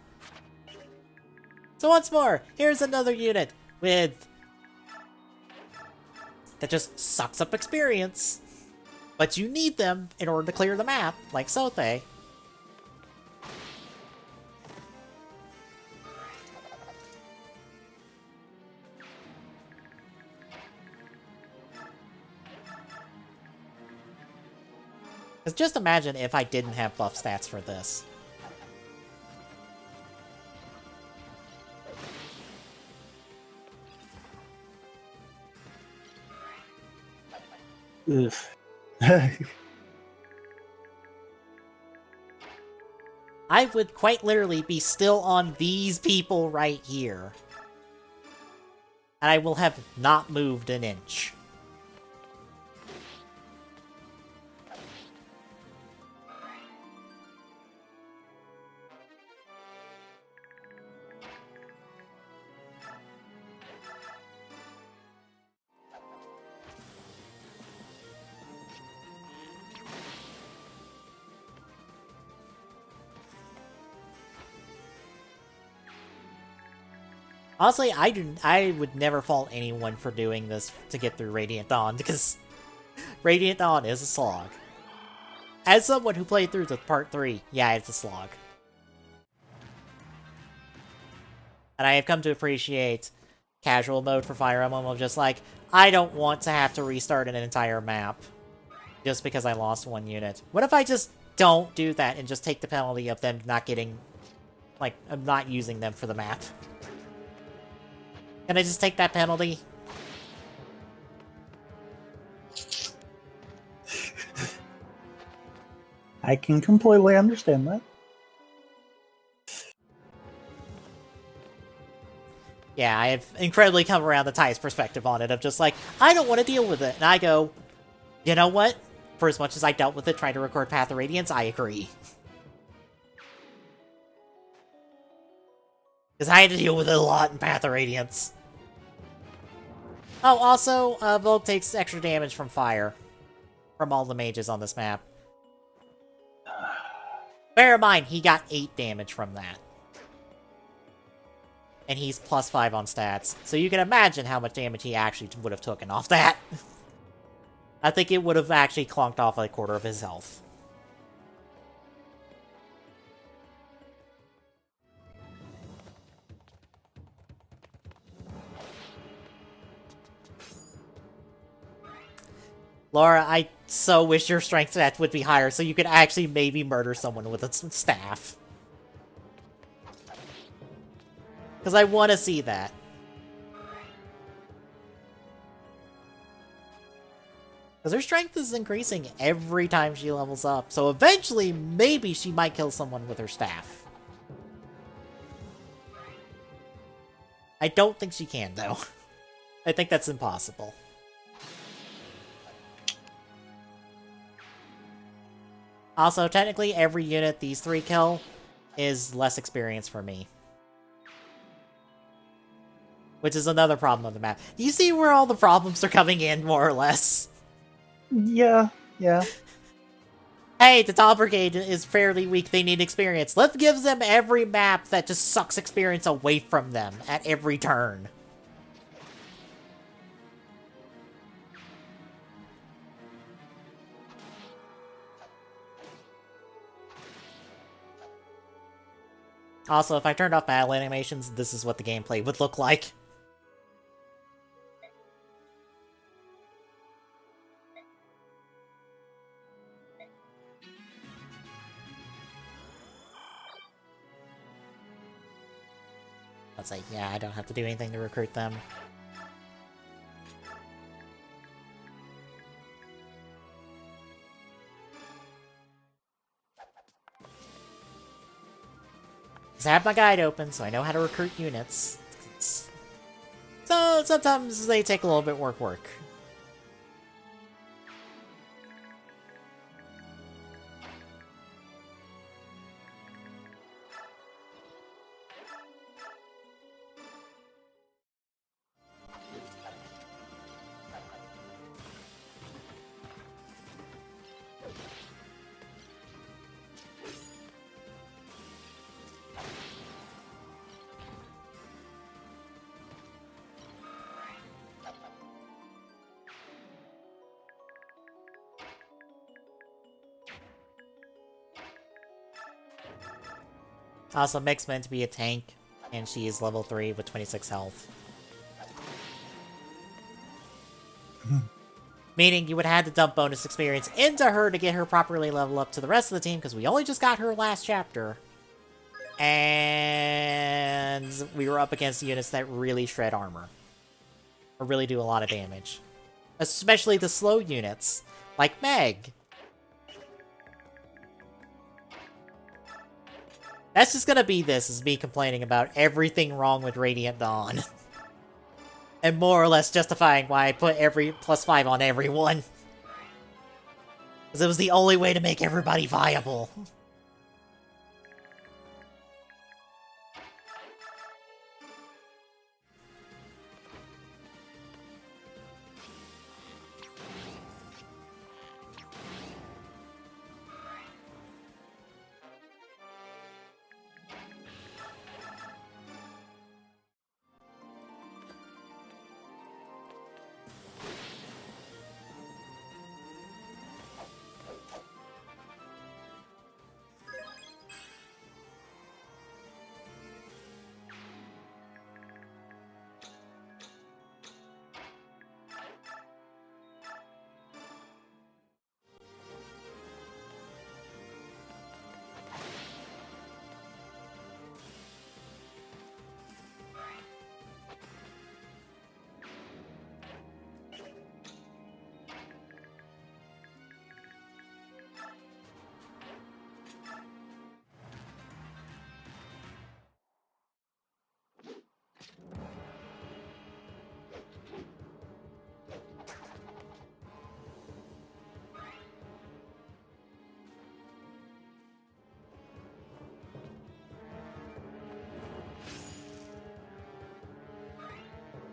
So once more, here's another unit with... that just sucks up experience. But you need them in order to clear the map, like Sothei. Because just imagine if I didn't have buff stats for this. Oof. I would quite literally be still on these people right here. And I will have not moved an inch. Honestly, I would never fault anyone for doing this to get through Radiant Dawn, because Radiant Dawn is a slog. As someone who played through the part 3, yeah, it's a slog. And I have come to appreciate casual mode for Fire Emblem of just like, I don't want to have to restart an entire map just because I lost one unit. What if I just don't do that and just take the penalty of them not getting, like, of not using them for the map? Can I just take that penalty? I can completely understand that. Yeah, I have incredibly come around the Ty's perspective on it of just like, I don't want to deal with it. And I go, you know what? For as much as I dealt with it trying to record Path of Radiance, I agree. Because I had to deal with it a lot in Path of Radiance. Oh, also, Volk takes extra damage from fire. From all the mages on this map. Bear in mind, he got 8 damage from that. And he's +5 on stats. So you can imagine how much damage he actually would have taken off that. I think it would have actually clonked off a quarter of his health. Laura, I so wish your strength stat would be higher so you could actually maybe murder someone with a staff. Because I want to see that. Because her strength is increasing every time she levels up, so eventually, maybe she might kill someone with her staff. I don't think she can, though. I think that's impossible. Also, technically, every unit these three kill is less experience for me. Which is another problem of the map. Do you see where all the problems are coming in, more or less? Yeah, yeah. Hey, the Dawn Brigade is fairly weak, they need experience. Let's give them every map that just sucks experience away from them at every turn. Also, if I turned off battle animations, this is what the gameplay would look like. Let's say, yeah, I don't have to do anything to recruit them. I have my guide open, so I know how to recruit units. So sometimes they take a little bit more work. Also, Meg's meant to be a tank, and she is level 3 with 26 health. Meaning you would have had to dump bonus experience into her to get her properly level up to the rest of the team, because we only just got her last chapter. And we were up against units that really shred armor. Or really do a lot of damage. Especially the slow units, like Meg. That's just gonna be this, is me complaining about everything wrong with Radiant Dawn. And more or less justifying why I put every +5 on everyone. Because it was the only way to make everybody viable.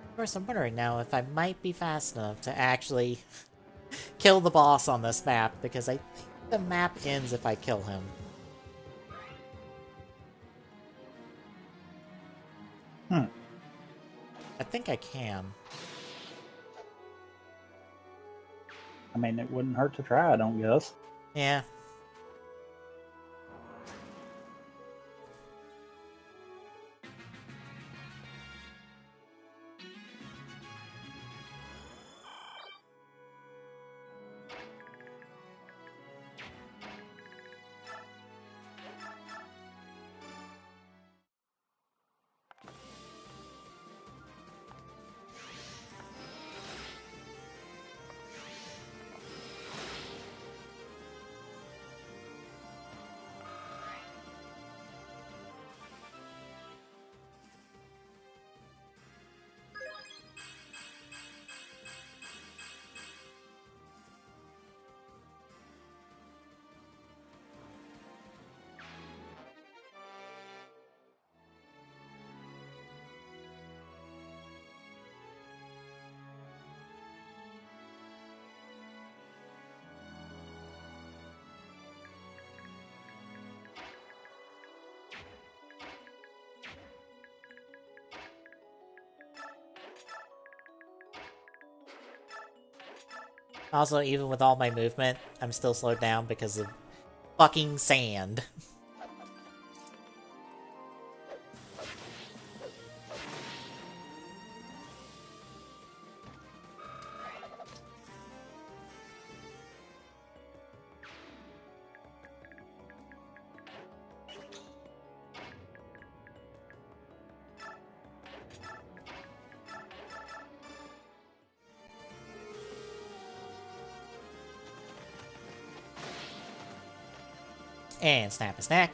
Of course, I'm wondering now if I might be fast enough to actually kill the boss on this map, because I think the map ends if I kill him. I think I can. I mean, it wouldn't hurt to try, I don't guess. Yeah. Also, even with all my movement, I'm still slowed down because of fucking sand. And snap a snack.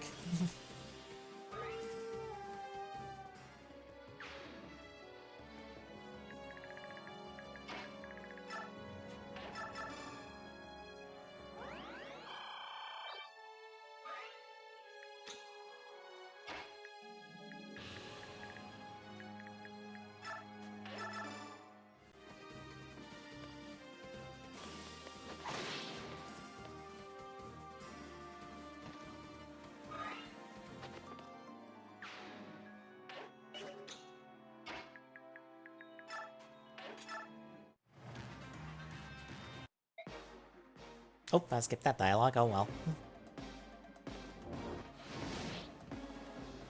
Oh, I skipped that dialogue. Oh well.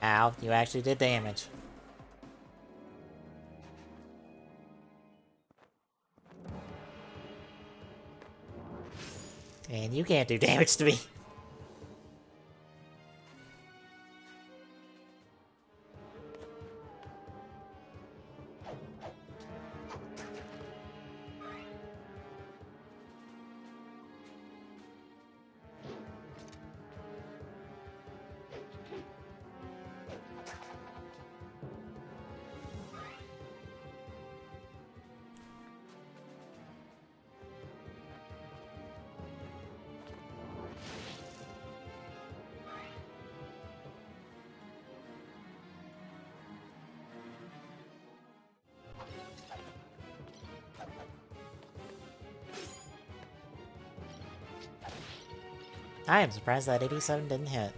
Ow, you actually did damage. And you can't do damage to me. I am surprised that 87 didn't hit.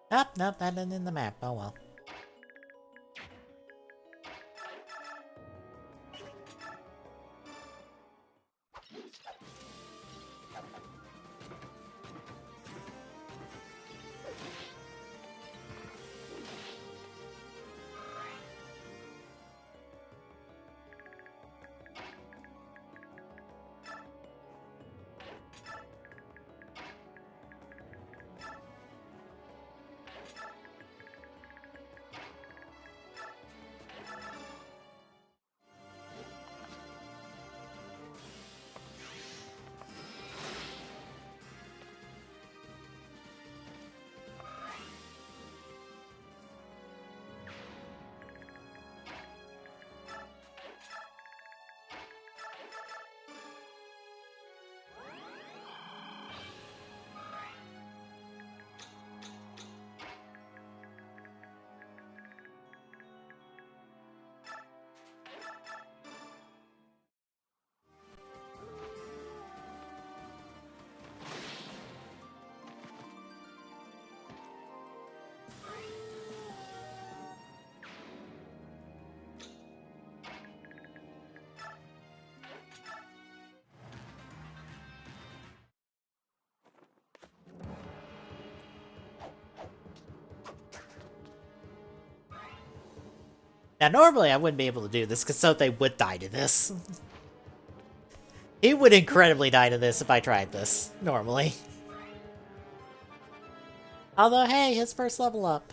Oh, nope, that isn't in the map. Oh well. Now, normally I wouldn't be able to do this because Sote would die to this. He would incredibly die to this if I tried this, normally. Although, hey, his first level up.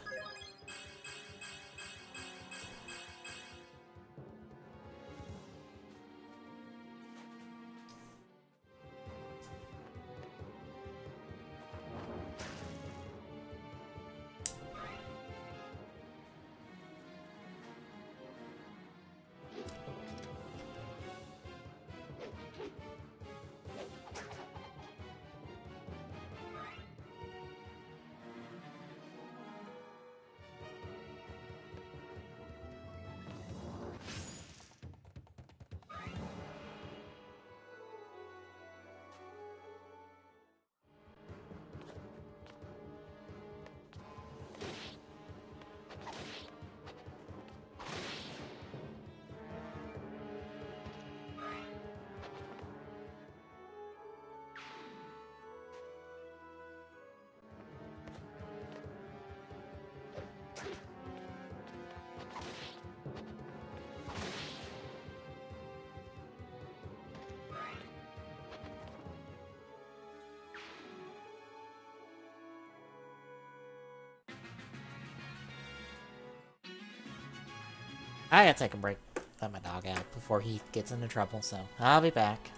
I gotta take a break, let my dog out before he gets into trouble, so I'll be back.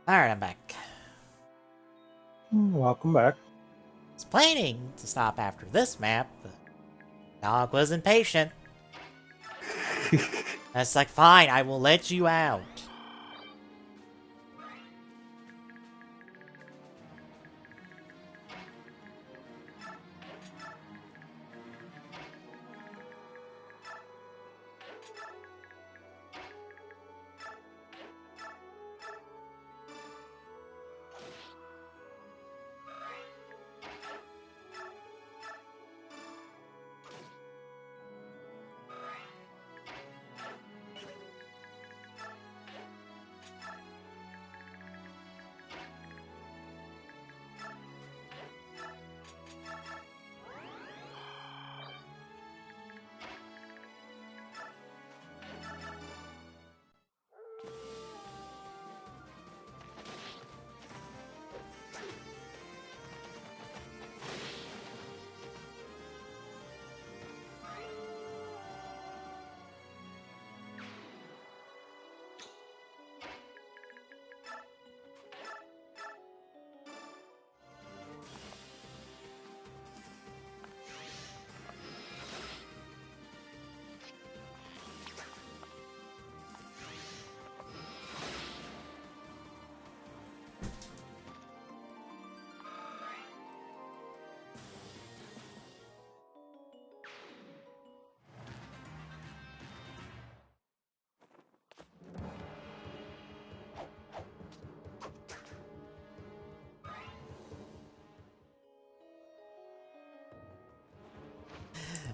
Alright, I'm back. Welcome back. I was planning to stop after this map, but dog was impatient. That's like, fine, I will let you out.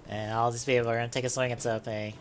And all these people are gonna take a swing at something.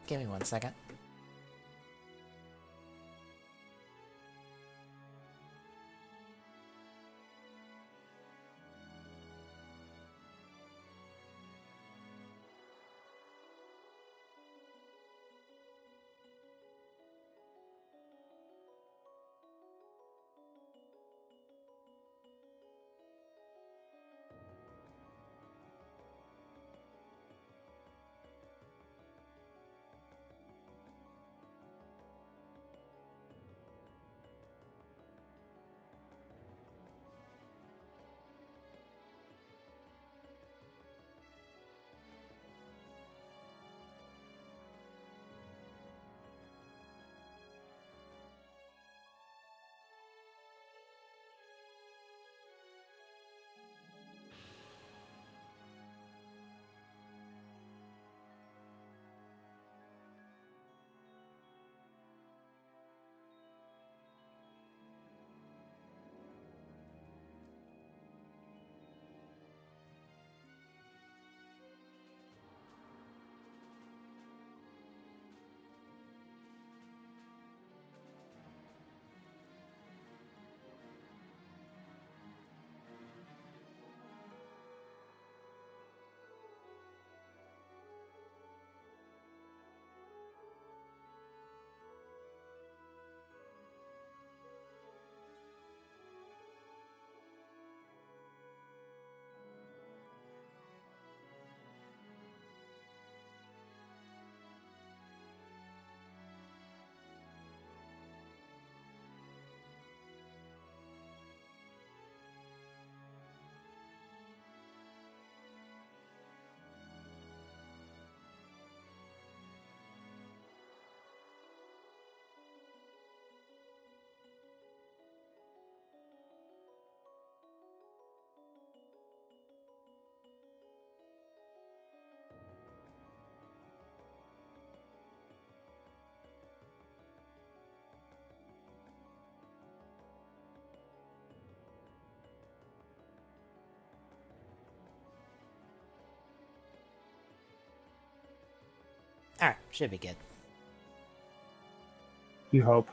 Give me 1 second. Alright, should be good. You hope.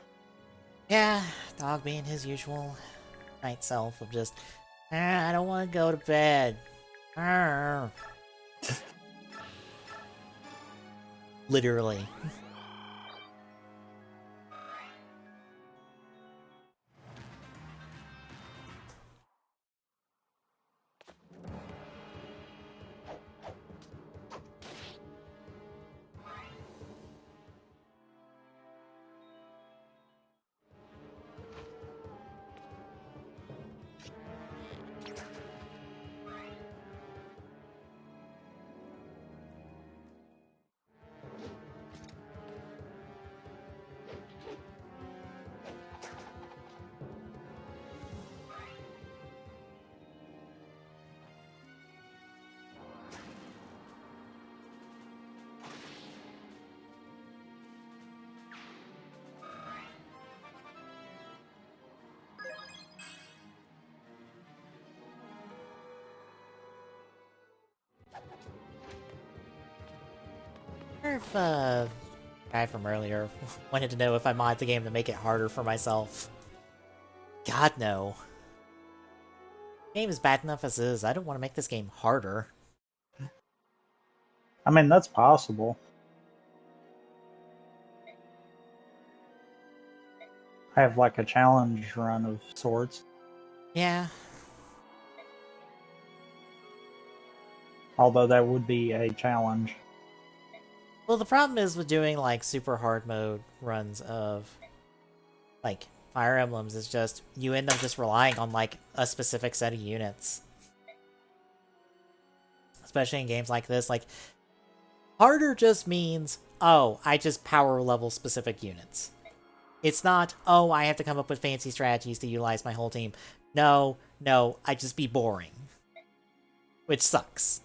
Yeah, dog being his usual night self of just, I don't want to go to bed. Arr." Literally. wonder if, guy from earlier wanted to know if I mod the game to make it harder for myself. God, no. The game is bad enough as is. I don't want to make this game harder. I mean, that's possible. Have like a challenge run of sorts. Yeah. Although that would be a challenge. Well, the problem is with doing, like, super hard mode runs of, like, Fire Emblems is just, you end up just relying on, like, a specific set of units. Especially in games like this, like, harder just means, oh, I just power level specific units. It's not, oh, I have to come up with fancy strategies to utilize my whole team. No, I just be boring. Which sucks.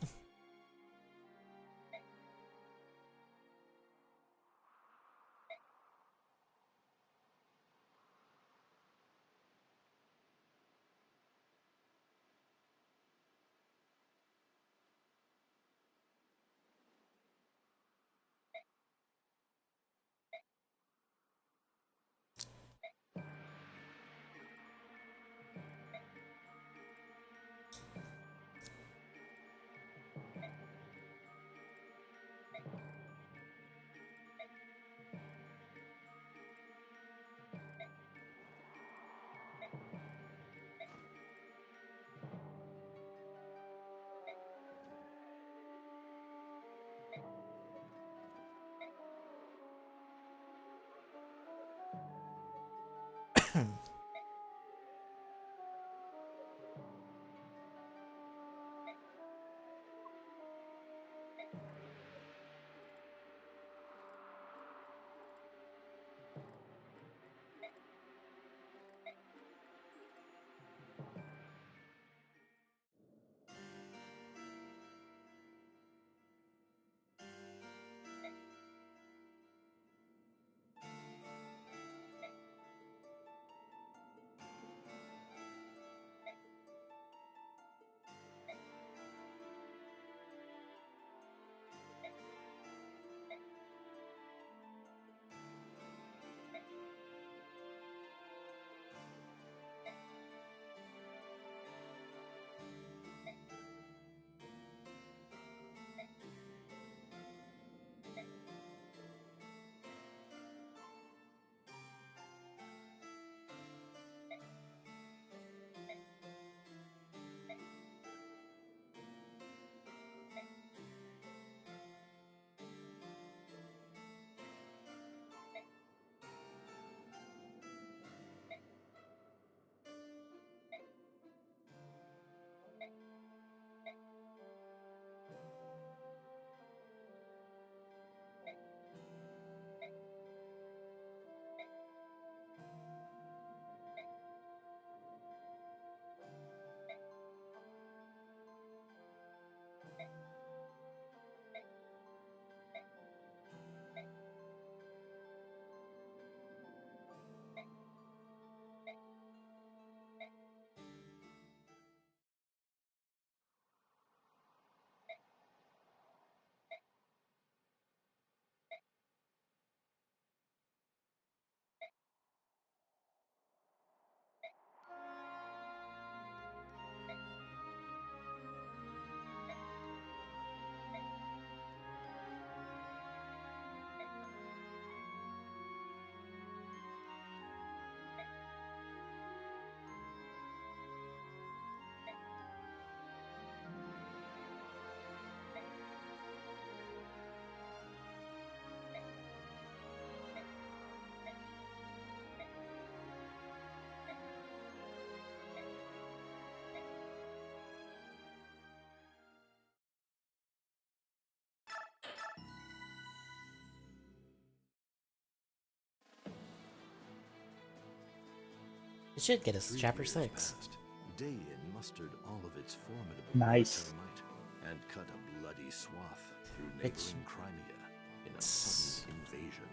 It should get us to 3 chapter years 6. passed. Dayin mustered all of its formidable Nice. military might and cut a bloody swath through Which- neighboring Crimea in a sudden invasion.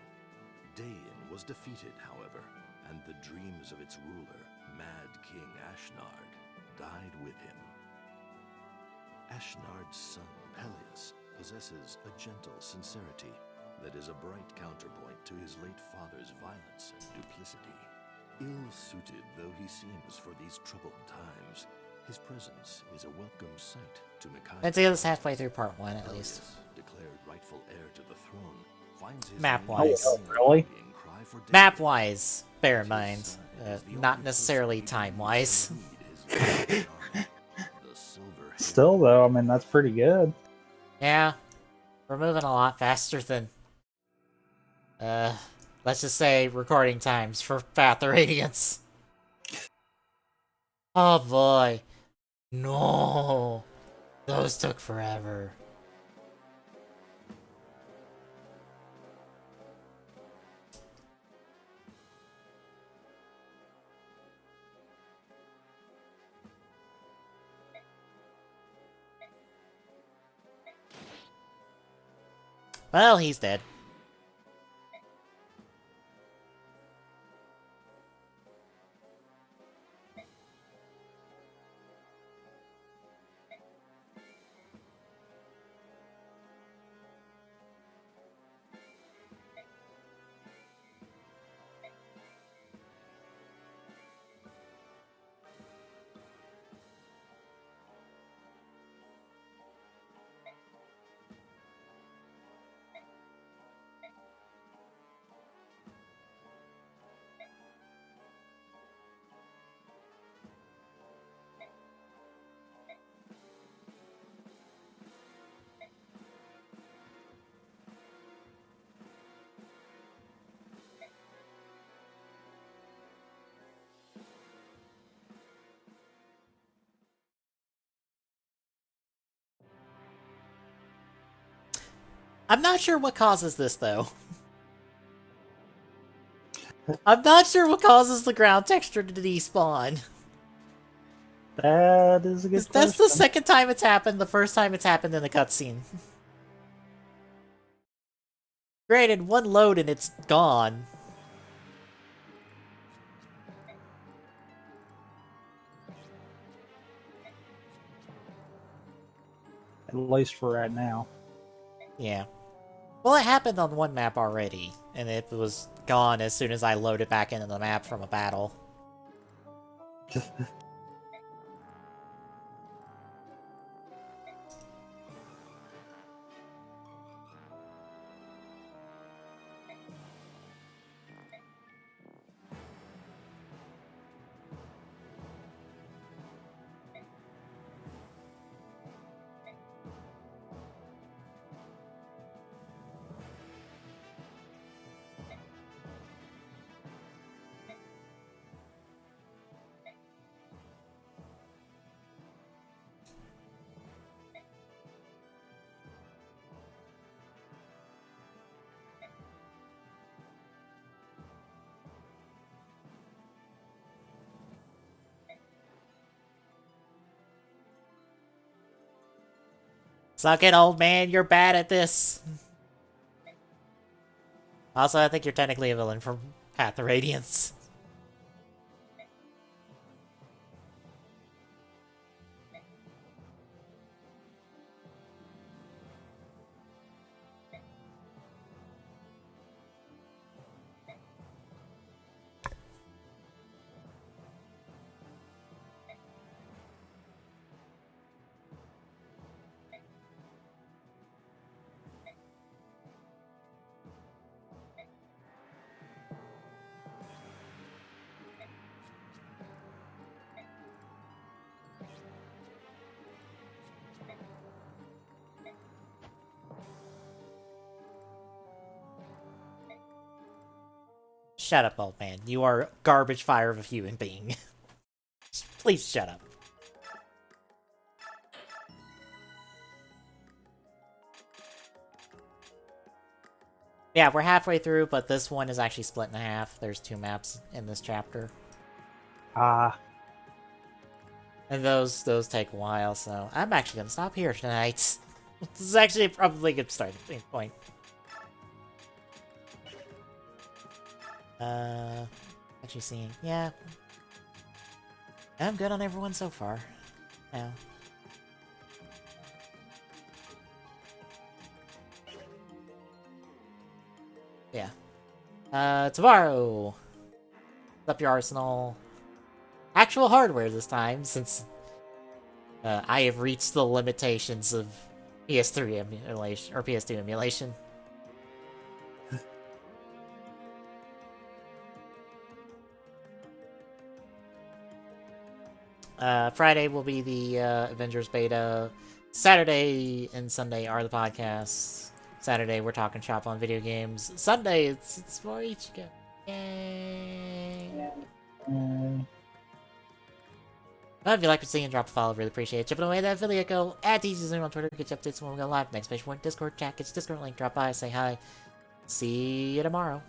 Dayin was defeated, however, and the dreams of its ruler, Mad King Ashnard, died with him. Ashnard's son, Peleus, possesses a gentle sincerity that is a bright counterpoint to his late father's violence and duplicity. Ill-suited though he seems for these troubled times, his presence is a welcome sight to Micaiah. Let's get us halfway through part 1 at least. Peleus, declared rightful heir to the throne, finds his Map-wise. Oh, really? cry for David. Map-wise, bear in His mind. son is the Not only necessarily person he can time-wise. lead his vast army. The silver-haired Still, though, I mean, that's pretty good. Yeah, we're moving a lot faster than, let's just say recording times for Path of Radiance. Oh boy. No. Those took forever. Well, he's dead. I'm not sure what causes this, though. I'm not sure what causes the ground texture to despawn. That is a good question. That's the second time it's happened. The first time it's happened in the cutscene. Granted, one load and it's gone. At least for right now. Yeah. Well, it happened on one map already, and it was gone as soon as I loaded back into the map from a battle. Suck it, old man, you're bad at this. Also, I think you're technically a villain from Path of Radiance. Shut up, old man. You are garbage fire of a human being. Please shut up. Yeah, we're halfway through, but this one is actually split in half. There's 2 maps in this chapter. Ah, And those take a while, so I'm actually gonna stop here tonight. This is actually probably a good starting point. Actually seeing, yeah. I'm good on everyone so far. Now. Yeah. Tomorrow! Up your arsenal. Actual hardware this time, since I have reached the limitations of PS3 emulation, or PS2 emulation. Friday will be the Avengers beta. Saturday and Sunday are the podcasts. Saturday we're talking shop on video games. Sunday it's more each game. Yay! If you like what you're seeing, drop a follow. Really appreciate it. Chipping away that affiliate go at DJZoom on Twitter. Get you updates when we go live. Next page one Discord chat. Get your Discord link. Drop by. Say hi. See you tomorrow.